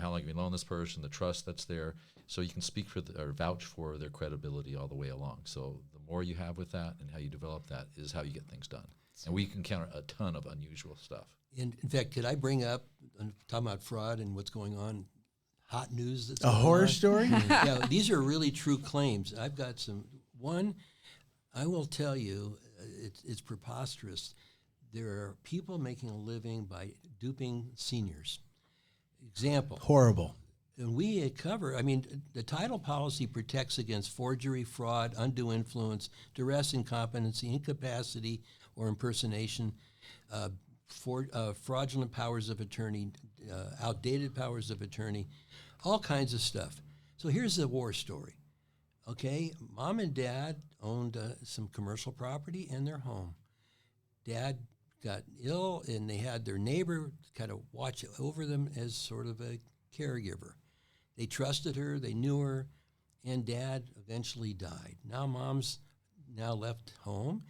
how long can we loan this person, the trust that's there. So you can speak for or vouch for their credibility all the way along. So the more you have with that and how you develop that is how you get things done. And we encounter a ton of unusual stuff. And in fact, could I bring up, talking about fraud and what's going on, hot news that's A going horror on? story? Yeah, these are really true claims. I've got some. One, I will tell you, it's preposterous. There are people making a living by duping seniors. Example, Horrible. and we cover, the title policy protects against forgery, fraud, undue influence, duress, incompetency, incapacity, or impersonation, fraudulent powers of attorney, outdated powers of attorney, all kinds of stuff. So here's the war story. Okay, mom and dad owned some commercial property and their home. Dad got ill, and they had their neighbor kind of watch over them as sort of a caregiver. They trusted her, they knew her, and Dad eventually died. Now mom's left home,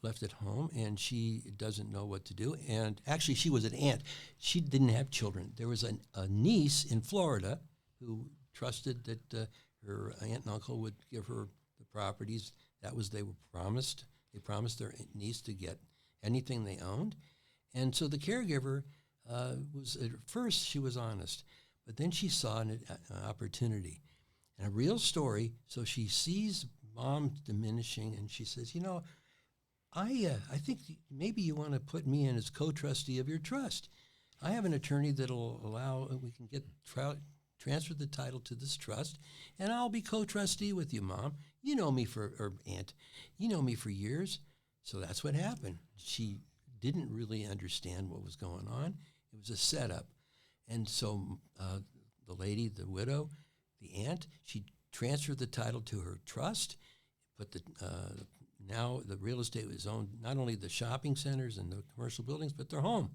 left at home, and she doesn't know what to do. And actually, she was an aunt. She didn't have children. There was a niece in Florida who trusted that her aunt and uncle would give her the properties. They were promised. They promised their niece to get anything they owned. And so the caregiver was, at first, she was honest, but then she saw an opportunity. And a real story, so she sees mom diminishing, and she says, I think maybe you want to put me in as co-trustee of your trust. I have an attorney that'll allow, we can get transfer the title to this trust, and I'll be co-trustee with you, Mom. You know me or Aunt, you know me for years. So that's what happened. She didn't really understand what was going on. It was a setup. And so the lady, the widow, the aunt, she transferred the title to her trust, but now the real estate was owned, not only the shopping centers and the commercial buildings, but their home.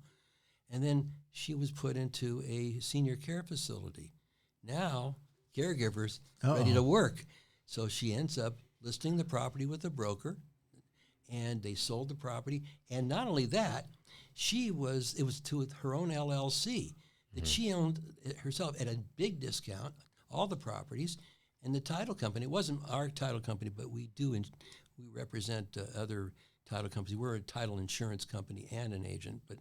And then she was put into a senior care facility. Now, caregivers ready to work. So she ends up listing the property with a broker, and they sold the property. And not only that, it was to her own LLC that she owned herself at a big discount, all the properties. And the title company, it wasn't our title company, but we represent other title companies. We're a title insurance company and an agent, but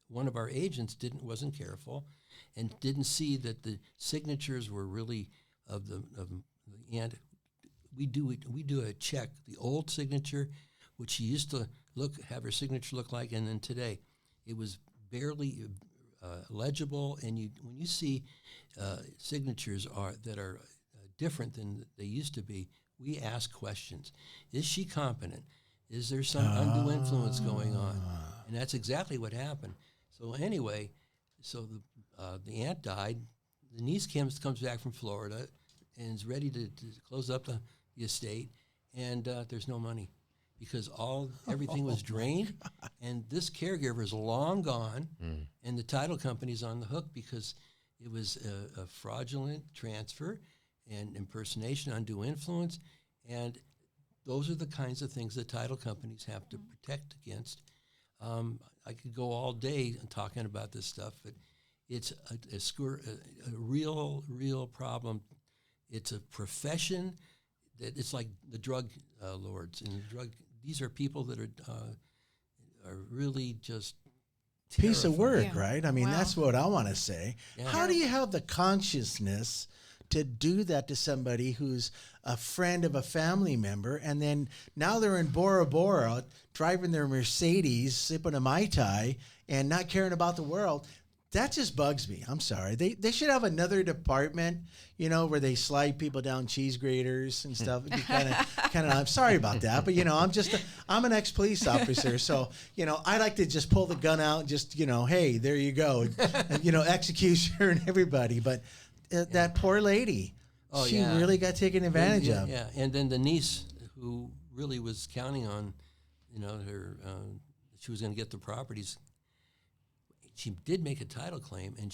one of our agents wasn't careful and didn't see that the signatures were really of the aunt. We do a check, the old signature, which she used to have her signature look like, and then today it was barely legible. And when you see signatures that are different than they used to be, we ask questions. Is she competent? Is there some undue influence going on? And that's exactly what happened. So anyway, the aunt died. The niece comes back from Florida and is ready to close up the estate, and there's no money because everything was drained, and this caregiver is long gone, and the title company's on the hook because it was a fraudulent transfer and impersonation, undue influence, and those are the kinds of things that title companies have to protect against. I could go all day talking about this stuff, but it's a real problem. It's a profession that it's like the drug lords and these are people that are really just piece of work, Yeah. right? I mean, Wow. that's what I want to say. Yeah. How do you have the consciousness to do that to somebody who's a friend of a family member, and then now they're in Bora Bora driving their Mercedes, sipping a Mai Tai, and not caring about the world? That just bugs me. I'm sorry. They should have another department, where they slide people down cheese graters and stuff. It'd be kind of. I'm sorry about that, but I'm an ex-police officer, so I like to just pull the gun out and just hey, there you go, and, executioner and everybody. But that poor lady, she really got taken advantage of. Yeah, and then the niece who really was counting on, her, she was going to get the properties. She did make a title claim, and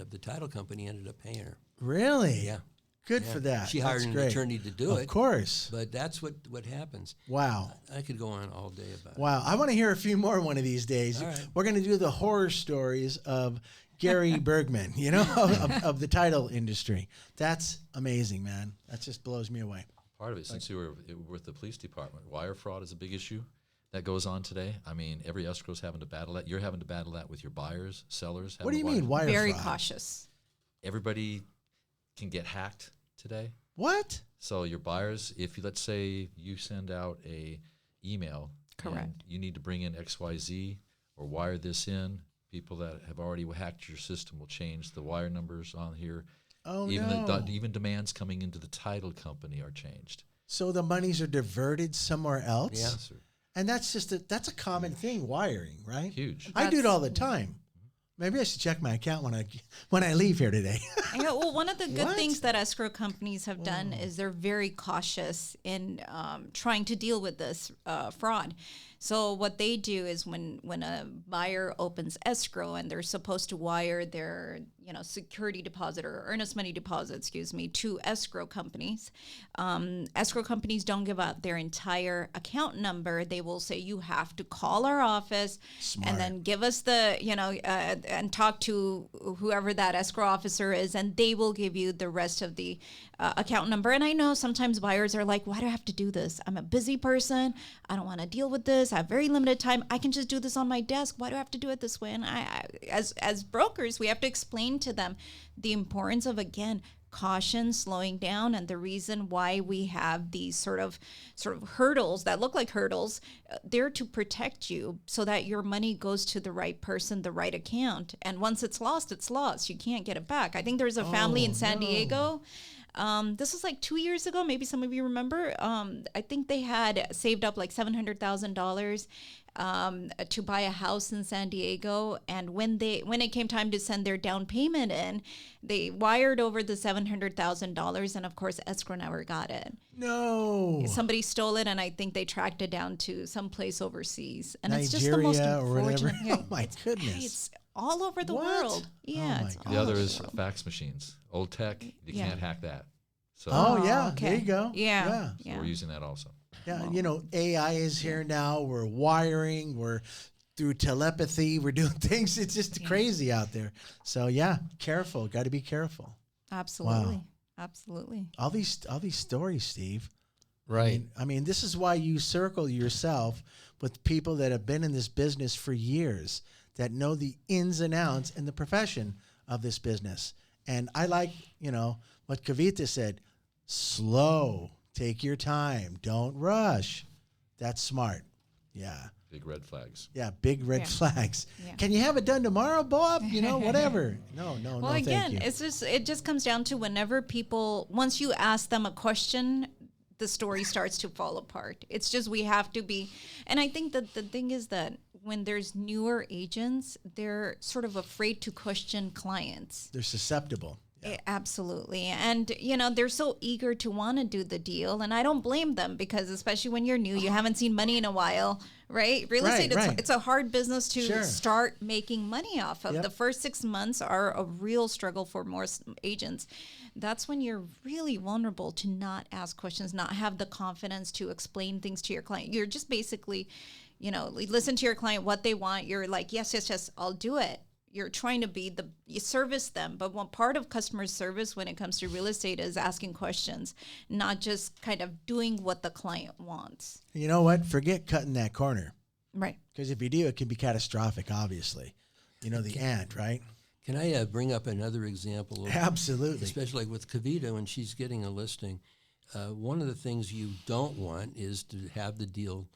the title company ended up paying her. Really? Yeah. Good Yeah. for that. She hired That's an great. attorney to do it. Of course. But that's what happens. Wow. I could go on all day about it. Wow. I want to hear a few more one of these days. All right. We're going to do the horror stories of Gary Bergman, of the title industry. That's amazing, man. That just blows me away. Part of it, since you were with the police department, wire fraud is a big issue that goes on today. I mean, every escrow's having to battle that. You're having to battle that with your buyers, sellers. What do you mean, wire Very fraud? cautious. Everybody can get hacked today. What? So your buyers, let's say you send out a email, Correct. and you need to bring in XYZ or wire this in, people that have already hacked your system will change the wire numbers on here. Oh, even no. Even demands coming into the title company are changed. So the monies are diverted somewhere else? Yeah. Yes, sir. And that's that's a common thing, wiring, right? Huge. I do it all the time. Maybe I should check my account when I leave here today. Yeah, well, one of the good What? things that escrow companies have done is they're very cautious in trying to deal with this fraud. So what they do is when a buyer opens escrow and they're supposed to wire their security deposit or earnest money deposit, to escrow companies. Escrow companies don't give out their entire account number. They will say you have to call our office and then give us the and talk to whoever that escrow officer is, and they will give you the rest of the account number. And I know sometimes buyers are like, why do I have to do this? I'm a busy person. I don't want to deal with this. I have very limited time. I can just do this on my desk. Why do I have to do it this way? And as brokers, we have to explain to them the importance of, again, caution, slowing down, and the reason why we have these sort of hurdles that look like hurdles. They're to protect you so that your money goes to the right person, the right account. And once it's lost, it's lost. You can't get it back. I think there's a family in San Diego. This was like 2 years ago. Maybe some of you remember. I think they had saved up like $700,000 to buy a house in San Diego. And when it came time to send their down payment in, they wired over the $700,000, and of course, escrow never got it. No. Somebody stole it, and I think they tracked it down to someplace overseas. And Nigeria, it's just the most unfortunate. Oh my goodness. It's all over the What? world. Yeah. Oh my it's God. all The other over is the world. fax machines. Old tech, you can't hack that. So, Oh, yeah. okay. There you go. Yeah. so we're using that also. Yeah. AI is here now. We're wiring. We're through telepathy. We're doing things. It's just crazy out there. So, yeah, careful. Got to be careful. Absolutely. Wow. Absolutely. All these stories, Steve. Right. I mean, this is why you circle yourself with people that have been in this business for years, that know the ins and outs and the profession of this business. And I like, what Kavita said, slow, take your time, don't rush. That's smart. Yeah. Big red flags. Yeah, big red flags. Yeah. Can you have it done tomorrow, Bob? Whatever. No, Well, again, it just comes down to whenever once you ask them a question, the story starts to fall apart. It's just we have to be, and I think that the thing is that when there's newer agents, they're sort of afraid to question clients. They're susceptible. Yeah. Absolutely. And, they're so eager to want to do the deal. And I don't blame them because especially when you're new, you haven't seen money in a while, right? Real estate, it's a hard business to start making money off of. Yep. The first 6 months are a real struggle for most agents. That's when you're really vulnerable to not ask questions, not have the confidence to explain things to your client. You're just basically, listen to your client, what they want. You're like, yes, I'll do it. You're trying to you service them. But one part of customer service when it comes to real estate is asking questions, not just kind of doing what the client wants. You know what? Forget cutting that corner. Right. Because if you do, it can be catastrophic, obviously. The ant, right? Can I bring up another example? Absolutely. Especially like with Kavita when she's getting a listing. One of the things you don't want is to have the deal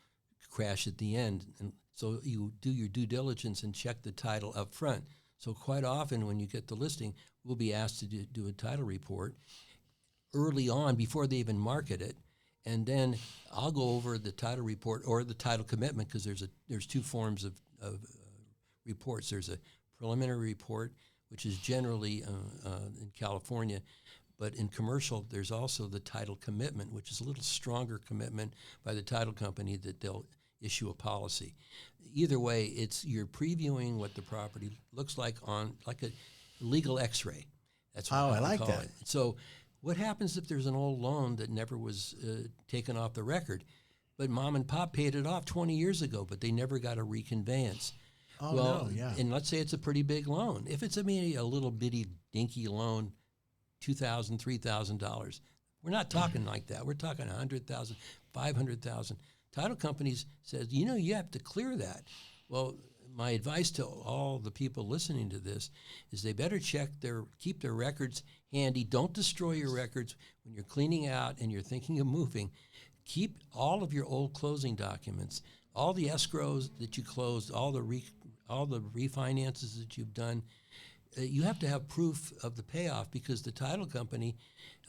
crash at the end. And so you do your due diligence and check the title up front. So quite often when you get the listing, we'll be asked to do a title report early on before they even market it. And then I'll go over the title report or the title commitment because there's two forms of reports. There's a preliminary report, which is generally in California, but in commercial, there's also the title commitment, which is a little stronger commitment by the title company that they'll issue a policy. Either way, you're previewing what the property looks like on like a legal X-ray. That's what I like call that. it. So what happens if there's an old loan that never was taken off the record, but mom and pop paid it off 20 years ago, but they never got a reconveyance? Oh, well, no, yeah. And let's say it's a pretty big loan. If it's a little bitty dinky loan, $2,000, $3,000, we're not talking like that. We're talking $100,000, $500,000. Title companies says, you have to clear that. Well, my advice to all the people listening to this is they better keep their records handy. Don't destroy your records when you're cleaning out and you're thinking of moving. Keep all of your old closing documents, all the escrows that you closed, all the refinances that you've done. You have to have proof of the payoff because the title company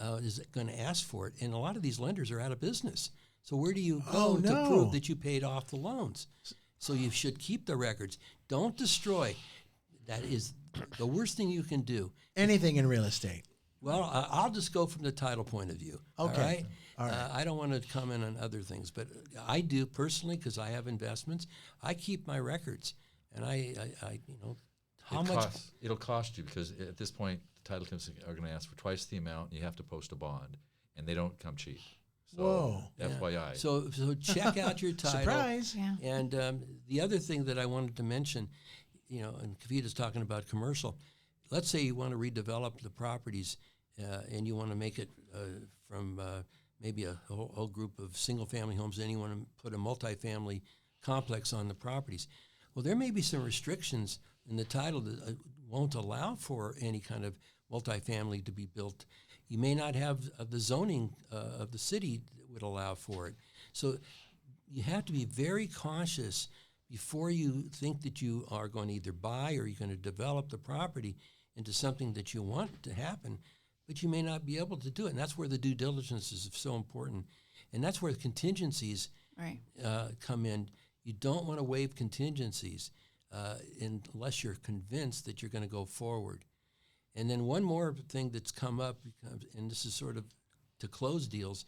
is going to ask for it. And a lot of these lenders are out of business. So where do you go to prove that you paid off the loans? So you should keep the records. Don't destroy. That is the worst thing you can do. Anything in real estate. Well, I'll just go from the title point of view. Okay. All All right. right. I don't want to comment on other things, but I do personally because I have investments. I keep my records, and I how much. It'll cost you because at this point, the title companies are going to ask for twice the amount, and you have to post a bond, and they don't come cheap. So Whoa. FYI. So check out your title. Surprise. Yeah. And the other thing that I wanted to mention, and Kavita's talking about commercial. Let's say you want to redevelop the properties and you want to make it from maybe a whole group of single-family homes, then you want to put a multifamily complex on the properties. Well, there may be some restrictions in the title that won't allow for any kind of multifamily to be built. You may not have the zoning of the city that would allow for it. So you have to be very cautious before you think that you are going to either buy or you're going to develop the property into something that you want to happen, but you may not be able to do it. And that's where the due diligence is so important. And that's where the contingencies Right. come in. You don't want to waive contingencies unless you're convinced that you're going to go forward. And then one more thing that's come up, and this is sort of to close deals,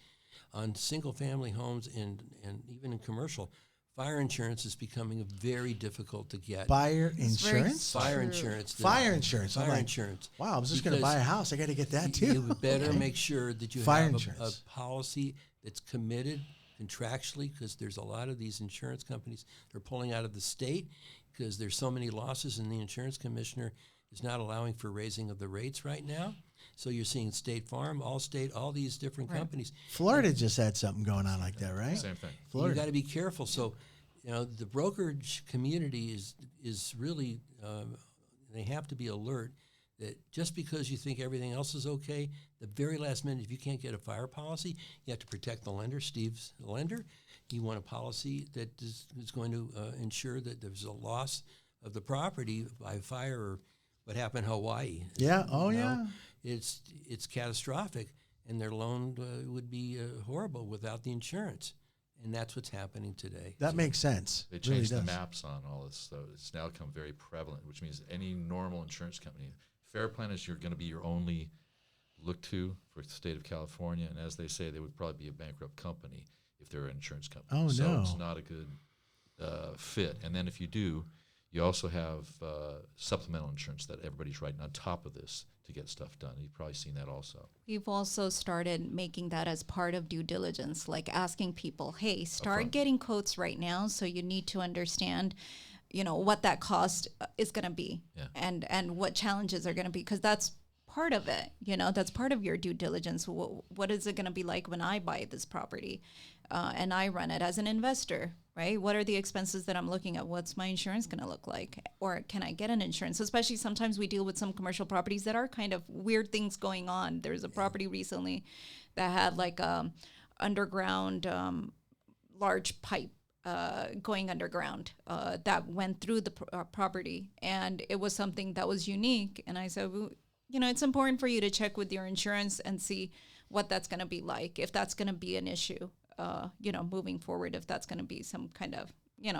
on single-family homes and even in commercial, fire insurance is becoming very difficult to get. Fire insurance? Fire insurance. Fire insurance. I'm Fire like, insurance. wow, I was just going to Because buy a house. I got to get that too. You better Okay. make sure that you Fire have a insurance. policy that's committed contractually, because there's a lot of these insurance companies that are pulling out of the state because there's so many losses, and the insurance commissioner is not allowing for raising of the rates right now. So you're seeing State Farm, Allstate, all these different companies. Florida just had something going on like that, right? Same thing. You Florida. got to be careful. So, the brokerage community is really they have to be alert that just because you think everything else is okay, the very last minute, if you can't get a fire policy, you have to protect the lender. Steve's the lender. You want a policy that is going to ensure that there's a loss of the property by fire or what happened in Hawaii. Yeah. Oh, You know, yeah. It's catastrophic, and their loan would be horrible without the insurance. And that's what's happening today. That makes sense. They It really changed the does. maps on all this, so it's now become very prevalent, which means any normal insurance company, Fair Plan is you're going to be your only look to for the state of California, and as they say, they would probably be a bankrupt company if they're an insurance company. Oh, so no. it's not a good fit. And then if you do, you also have supplemental insurance that everybody's writing on top of this to get stuff done. You've probably seen that also. We've also started making that as part of due diligence, like asking people, hey, start Upfront. getting quotes right now. So you need to understand, what that cost is going to be Yeah. and what challenges are going to be, because that's part of it. That's part of your due diligence. What is it going to be like when I buy this property and I run it as an investor, right? What are the expenses that I'm looking at? What's my insurance going to look like? Or can I get an insurance? Especially sometimes we deal with some commercial properties that are kind of weird things going on. There's a property recently that had like underground large pipe going underground that went through the property. And it was something that was unique. And I said, well, it's important for you to check with your insurance and see what that's going to be like, if that's going to be an issue, moving forward, if that's going to be some kind of,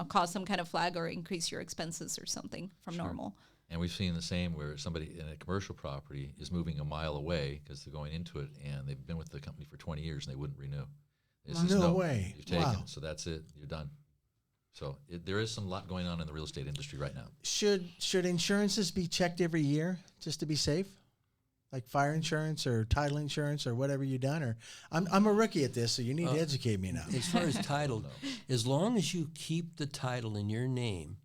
cause some kind of flag or increase your expenses or something from normal. And we've seen the same where somebody in a commercial property is moving a mile away because they're going into it, and they've been with the company for 20 years and they wouldn't renew. It's just, No way. You've taken Wow. it, so that's it. You're done. So there is some lot going on in the real estate industry right now. Should insurances be checked every year just to be safe? Like fire insurance or title insurance or whatever you've done? Or I'm a rookie at this, so you need to educate me now. As far as title, as long as you keep the title in your name,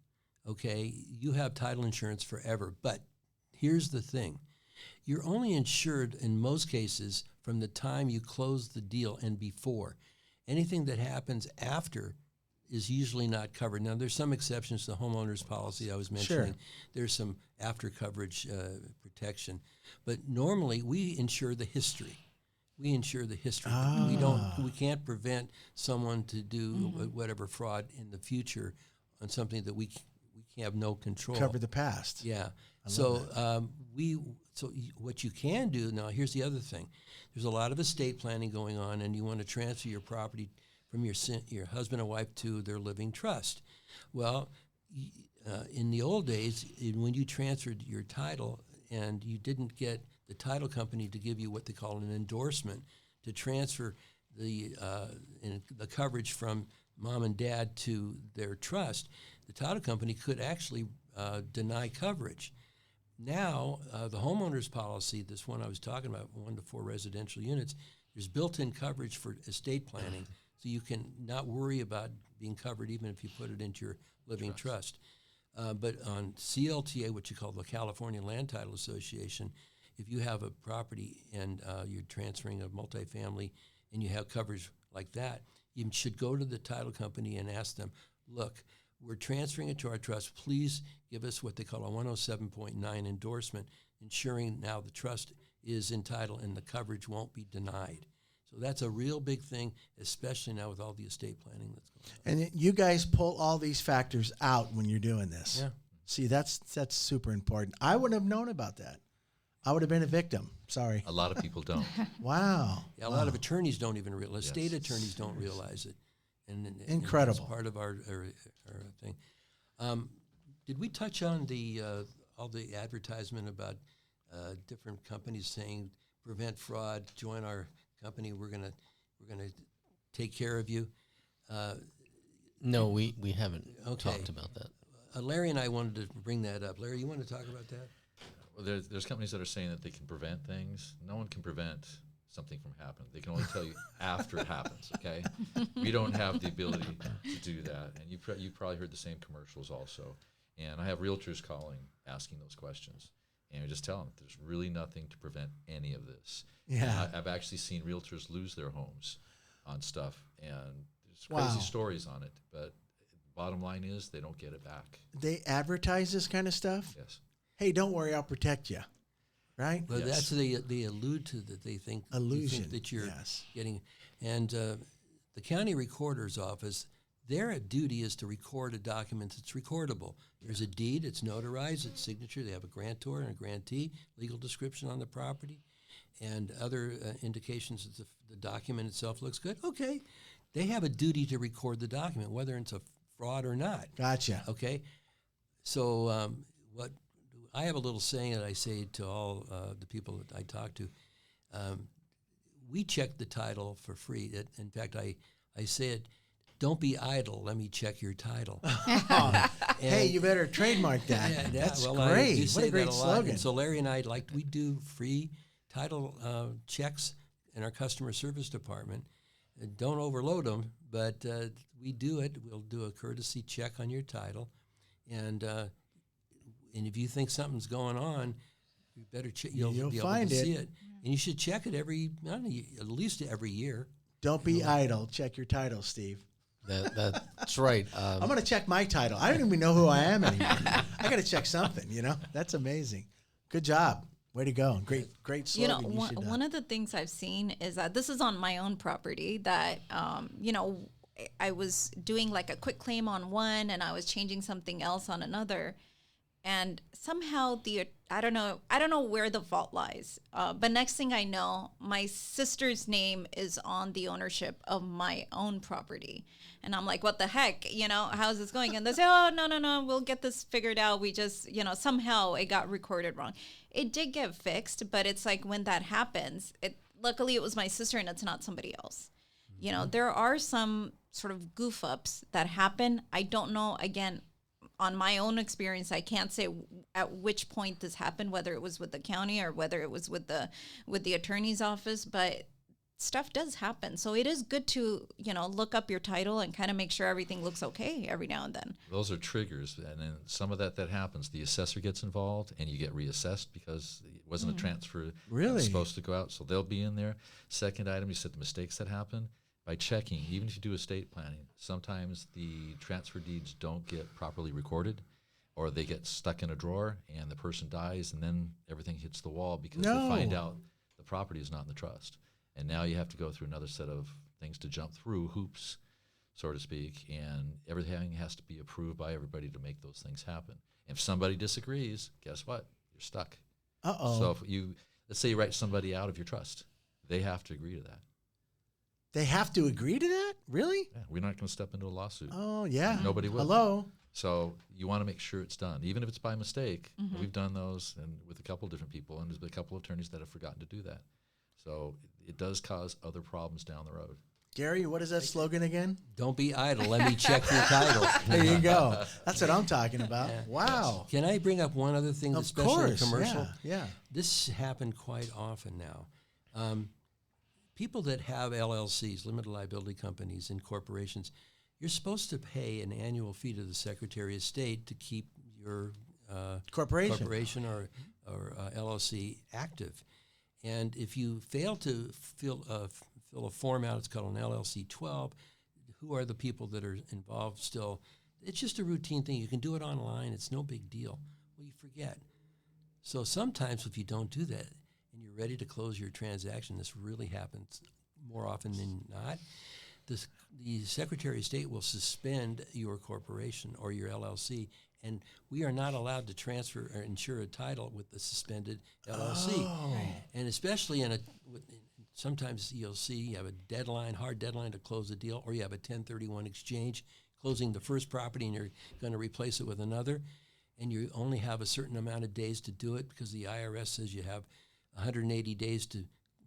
okay, you have title insurance forever. But here's the thing. You're only insured in most cases from the time you close the deal and before. Anything that happens after is usually not covered. Now, there's some exceptions to the homeowner's policy I was mentioning. Sure. There's some after coverage protection. But normally, we insure the history. We insure the history. We can't prevent someone to do whatever fraud in the future on something that we have no control. Cover the past. Yeah. So what you can do now. Here's the other thing. There's a lot of estate planning going on, and you want to transfer your property from your husband and wife to their living trust. Well, in the old days, when you transferred your title and you didn't get the title company to give you what they call an endorsement to transfer the coverage from mom and dad to their trust. The title company could actually deny coverage. Now, the homeowner's policy, this one I was talking about, 1 to 4 residential units, there's built-in coverage for estate planning, so you can not worry about being covered even if you put it into your living trust. But on CLTA, which you call the California Land Title Association, if you have a property and you're transferring a multifamily and you have coverage like that, you should go to the title company and ask them, look, we're transferring it to our trust. Please give us what they call a 107.9 endorsement, ensuring now the trust is entitled and the coverage won't be denied. So that's a real big thing, especially now with all the estate planning that's going on. And you guys pull all these factors out when you're doing this. Yeah. See, that's super important. I wouldn't have known about that. I would have been a victim. Sorry. A lot of people don't. Wow. Yeah, a lot of attorneys don't even realize, state attorneys don't realize it. And Incredible. that's part of our thing. Did we touch on the all the advertisement about different companies saying prevent fraud, join our company, we're gonna take care of you? No, we haven't Okay. talked about that. Larry and I wanted to bring that up. Larry, you want to talk about that? Well, there's companies that are saying that they can prevent things. No one can prevent something from happening. They can only tell you after it happens, okay? We don't have the ability to do that. And you probably heard the same commercials also. And I have realtors calling, asking those questions. And I just tell them there's really nothing to prevent any of this. Yeah. And I've actually seen realtors lose their homes on stuff. And there's Wow. crazy stories on it. But bottom line is they don't get it back. They advertise this kind of stuff? Yes. Hey, don't worry, I'll protect you. Right? Well, Yes. that's they allude to that they think you Illusion, think that you're yes. getting, and the county recorder's office, their duty is to record a document that's recordable. There's a deed, it's notarized, it's signature. They have a grantor and a grantee, legal description on the property, and other indications that the document itself looks good. Okay, they have a duty to record the document, whether it's a fraud or not. Gotcha. Okay, so what I have a little saying that I say to all the people that I talk to. We check the title for free. In fact, I say it, don't be idle, let me check your title. Hey, you better trademark that. Yeah, That's well, I great. do What say a great that a lot. slogan. And so Larry and I, we do free title checks in our customer service department. Don't overload them, but we do it. We'll do a courtesy check on your title. And if you think something's going on, you better check. You'll be able find to it. see it. And you should check it at least every year. Don't be idle. Check your title, Steve. That's right. I'm going to check my title. I don't even know who I am anymore. I got to check something, That's amazing. Good job. Way to go. Great slogan. One of the things I've seen is that this is on my own property that, I was doing like a quick claim on one and I was changing something else on another. And somehow I don't know where the fault lies. But next thing I know, my sister's name is on the ownership of my own property. And I'm like, what the heck? How's this going? And they say, oh, no, we'll get this figured out. We just, somehow it got recorded wrong. It did get fixed, but it's like when that happens, luckily it was my sister and it's not somebody else. There are some sort of goof ups that happen. I don't know, again, on my own experience, I can't say at which point this happened, whether it was with the county or whether it was with the attorney's office, but stuff does happen. So it is good to, look up your title and kind of make sure everything looks okay every now and then. Those are triggers, and then some of that happens. The assessor gets involved, and you get reassessed because it wasn't a transfer that Really? was supposed to go out, so they'll be in there. Second item, you said the mistakes that happen. By checking, even if you do estate planning, sometimes the transfer deeds don't get properly recorded, or they get stuck in a drawer and the person dies, and then everything hits the wall because they find out the property is not in the trust. And now you have to go through another set of things to jump through, hoops, so to speak, and everything has to be approved by everybody to make those things happen. If somebody disagrees, guess what? You're stuck. Uh-oh. So if let's say you write somebody out of your trust, they have to agree to that. They have to agree to that? Really? Yeah, we're not going to step into a lawsuit. Oh, yeah. Nobody will. Hello? So you want to make sure it's done, even if it's by mistake. We've done those and with a couple of different people, and there's been a couple of attorneys that have forgotten to do that. So it does cause other problems down the road. Gary, what is that slogan again? Don't be idle. Let me check your title. There you go. That's what I'm talking about. Yeah. Wow. Can I bring up one other thing, Of especially course. in commercial? Yeah. This happened quite often now. People that have LLCs, limited liability companies, and corporations, you're supposed to pay an annual fee to the Secretary of State to keep your Corporation. or LLC active. And if you fail to fill a form out, it's called an LLC 12. Who are the people that are involved still? It's just a routine thing. You can do it online. It's no big deal. Well, you forget. So sometimes if you don't do that and you're ready to close your transaction, this really happens more often than not. The Secretary of State will suspend your corporation or your LLC, and we are not allowed to transfer or insure a title with the suspended LLC. Oh. And especially sometimes you'll see you have a deadline, hard deadline to close a deal, or you have a 1031 exchange, closing the first property and you're going to replace it with another, and you only have a certain amount of days to do it because the IRS says you have 180 days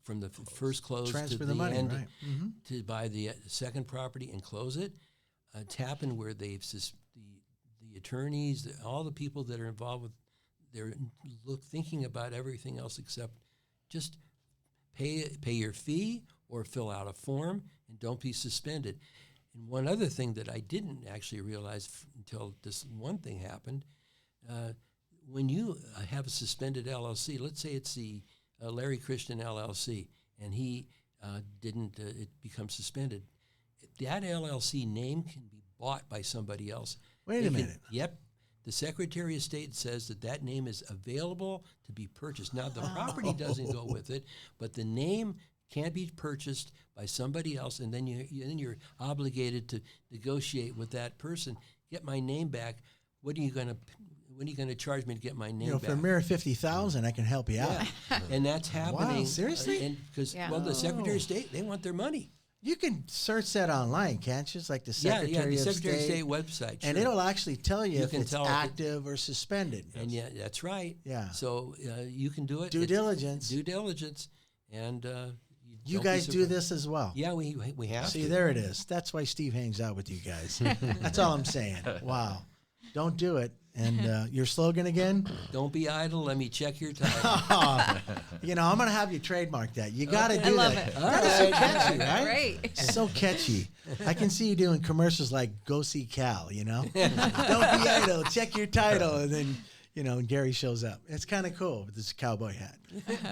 from the first close Transfer to the money, end right. Mm-hmm. to buy the second property and close it. It's happened where the attorneys, all the people that are involved with, they're thinking about everything else except just pay your fee or fill out a form and don't be suspended. And one other thing that I didn't actually realize until this one thing happened, when you have a suspended LLC, let's say it's the Larry Christian LLC, and he it becomes suspended. That LLC name can be bought by somebody else. Wait a minute. Yep. The Secretary of State says that name is available to be purchased. Now, the property doesn't go with it, but the name can be purchased by somebody else, and then you're obligated to negotiate with that person. Get my name back. When are you going to charge me to get my name back? For a mere $50,000, I can help you out. Yeah. And that's happening. Wow, seriously? Because the Secretary of State, they want their money. You can search that online, can't you? It's like the Secretary the of Secretary State. of State website. And sure. it'll actually tell you if can it's tell if active or suspended. And yeah, that's right. Yeah. So you can do it. Due diligence. Due diligence. And You don't be guys do surprised. this as well. Yeah, we have See, to. there it is. That's why Steve hangs out with you guys. That's all I'm saying. Wow. Don't do it. And your slogan again? Don't be idle. Let me check your title. I'm going to have you trademark that. You got to do I love that. it. That is so catchy, right? Great. So catchy. I can see you doing commercials like "Go see Cal," Don't be idle. Check your title, and then and Gary shows up. It's kind of cool with this cowboy hat.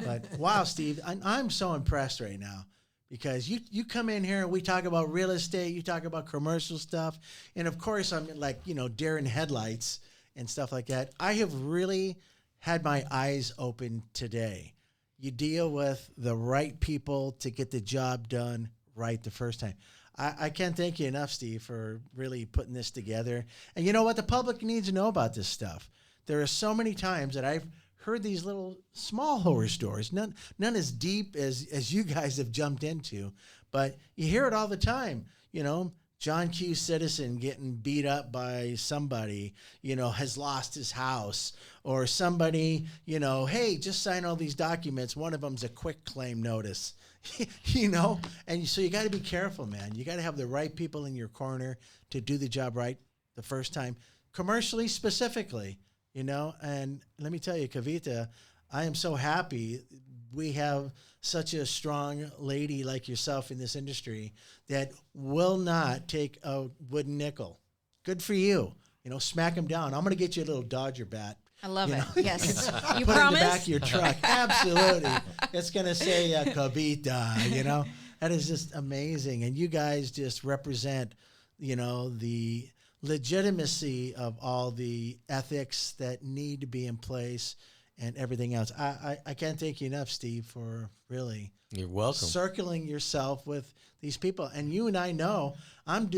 But wow, Steve, I'm so impressed right now because you come in here and we talk about real estate, you talk about commercial stuff, and of course I'm like deer in headlights and stuff like that. I have really had my eyes open today. You deal with the right people to get the job done right the first time. I can't thank you enough, Steve, for really putting this together. And you know what? The public needs to know about this stuff. There are so many times that I've heard these little small horror stories, none as deep as you guys have jumped into, but you hear it all the time. John Q. Citizen getting beat up by somebody, has lost his house, or somebody, hey, just sign all these documents. One of them's a quick claim notice, and so you got to be careful, man. You got to have the right people in your corner to do the job right the first time, commercially specifically, and let me tell you, Kavita, I am so happy we have such a strong lady like yourself in this industry that will not take a wooden nickel. Good for you. Smack them down. I'm going to get you a little Dodger bat. I love it. Yes. You Put it in the back promise? of your truck. Absolutely. It's going to say Kavita, That is just amazing. And you guys just represent, the legitimacy of all the ethics that need to be in place and everything else. I can't thank you enough, Steve, for really You're welcome. circling yourself with these people. And you and I know I'm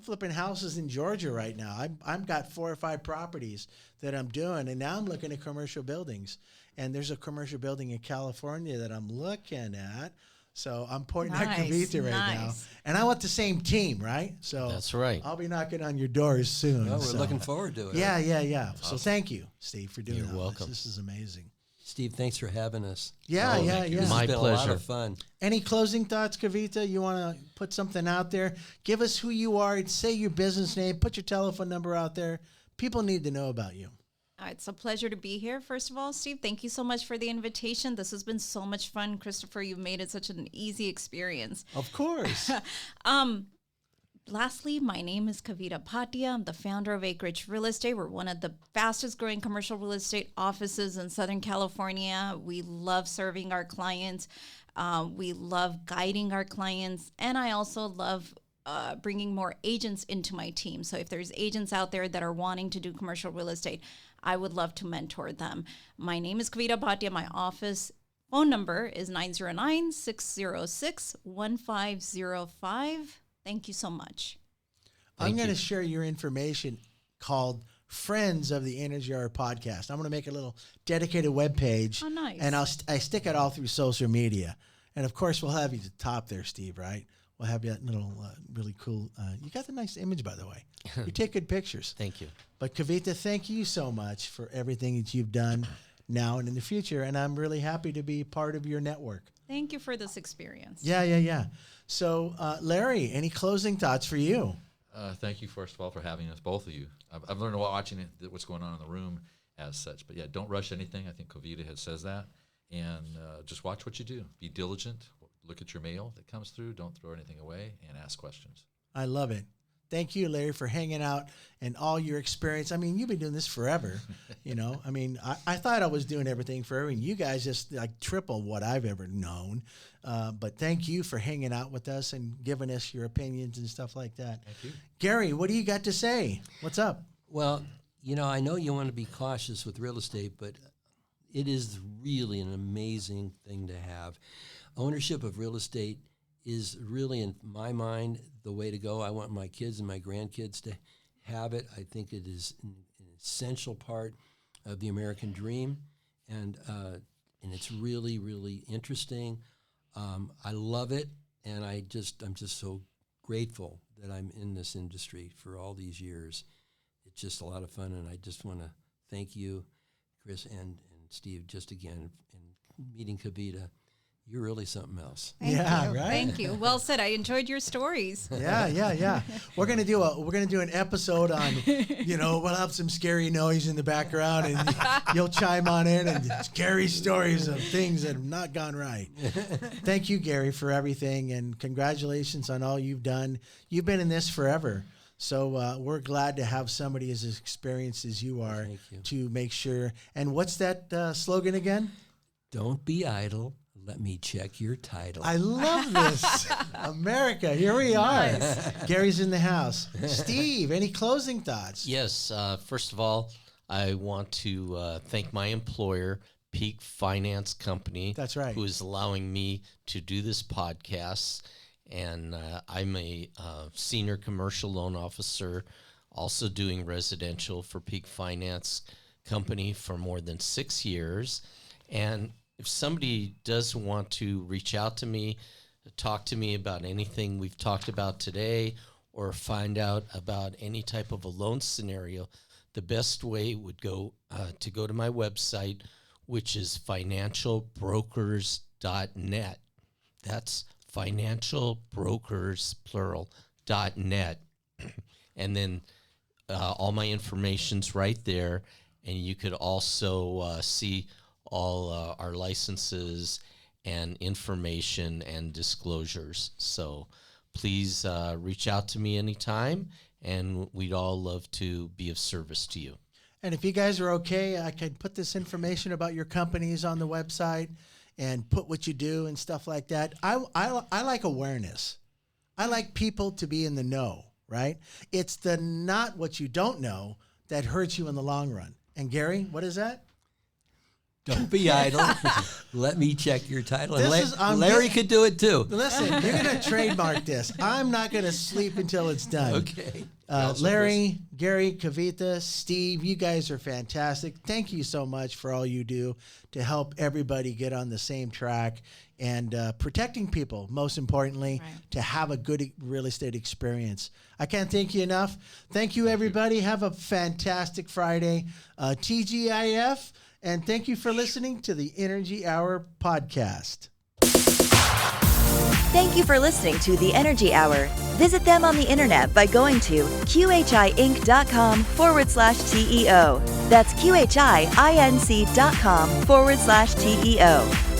flipping houses in Georgia right now. I've got 4 or 5 properties that I'm doing, and now I'm looking at commercial buildings. And there's a commercial building in California that I'm looking at So I'm pointing at Nice, Kavita right now. nice. And I want the same team, right? So That's right. I'll be knocking on your doors soon. Well, we're so. looking forward to it. Yeah. So thank you, Steve, for doing You're that. welcome. This is amazing. Steve, thanks for having us. Yeah. This has My been a lot pleasure. of fun. Any closing thoughts, Kavita? You want to put something out there? Give us who you are. Say your business name. Put your telephone number out there. People need to know about you. It's a pleasure to be here. First of all, Steve, thank you so much for the invitation. This has been so much fun. Christopher, you've made it such an easy experience. Of course. Lastly, my name is Kavita Bhatia. I'm the founder of Acreage Real Estate. We're one of the fastest growing commercial real estate offices in Southern California. We love serving our clients. We love guiding our clients. And I also love bringing more agents into my team. So if there's agents out there that are wanting to do commercial real estate, I would love to mentor them. My name is Kavita Bhatia. My office phone number is 909-606-1505. Thank you so much. I'm going to share your information called Friends of the Energy Hour podcast. I'm going to make a little dedicated webpage. Oh, nice. And I stick it all through social media. And, of course, we'll have you at the top there, Steve, right? We'll have you that little really cool. You got the nice image, by the way. You take good pictures. Thank you. But, Kavita, thank you so much for everything that you've done now and in the future. And I'm really happy to be part of your network. Thank you for this experience. Yeah. So, Larry, any closing thoughts for you? Thank you, first of all, for having us, both of you. I've learned a lot watching what's going on in the room as such. But, yeah, don't rush anything. I think Kavita says that. And just watch what you do. Be diligent. Look at your mail that comes through. Don't throw anything away, and ask questions. I love it. Thank you, Larry, for hanging out and all your experience. I mean, you've been doing this forever, you know. I mean, I thought I was doing everything forever, and you guys just like triple what I've ever known. But thank you for hanging out with us and giving us your opinions and stuff like that. Thank you. Gary, what do you got to say? What's up? Well, you know, I know you want to be cautious with real estate, but it is really an amazing thing to have. Ownership of real estate is really, in my mind, the way to go. I want my kids and my grandkids to have it. I think it is an essential part of the American dream, and it's really, really interesting. I love it, and I'm just so grateful that I'm in this industry for all these years. It's just a lot of fun, and I just want to thank you, Chris and Steve, just again, and meeting Kavita. You're really something else. Thank you. Right? Thank you. Well said. I enjoyed your stories. Yeah. We're gonna do an episode on, we'll have some scary noise in the background, and you'll chime on in and scary stories of things that have not gone right. Thank you, Gary, for everything, and congratulations on all you've done. You've been in this forever. So we're glad to have somebody as experienced as you are to make sure. And what's that slogan again? Don't be idle. Let me check your title. I love this. America, here we are. Gary's in the house. Steve, any closing thoughts? Yes. First of all, I want to thank my employer, Peak Finance Company. That's right. Who is allowing me to do this podcast. And I'm a senior commercial loan officer, also doing residential for Peak Finance Company for more than 6 years. And if somebody does want to reach out to me, talk to me about anything we've talked about today, or find out about any type of a loan scenario, the best way would go to go to my website, which is financialbrokers.net. That's financialbrokers, plural.net. And then all my information's right there. And you could also see all our licenses and information and disclosures. So please reach out to me anytime, and we'd all love to be of service to you. And if you guys are okay, I could put this information about your companies on the website and put what you do and stuff like that. I like awareness. I like people to be in the know, right? It's the not what you don't know that hurts you in the long run. And Gary, what is that? Don't be idle. Let me check your title. And This is- I'm Larry get- could do it too. Listen, you're going to trademark this. I'm not going to sleep until it's done. Okay. Larry, Gary, Kavita, Steve, you guys are fantastic. Thank you so much for all you do to help everybody get on the same track and protecting people, most importantly, to have a good real estate experience. I can't thank you enough. Thank you, everybody. Have a fantastic Friday. TGIF, and thank you for listening to the Energy Hour podcast. Thank you for listening to The Energy Hour. Visit them on the internet by going to qhiinc.com/TEO. That's qhiinc.com/TEO.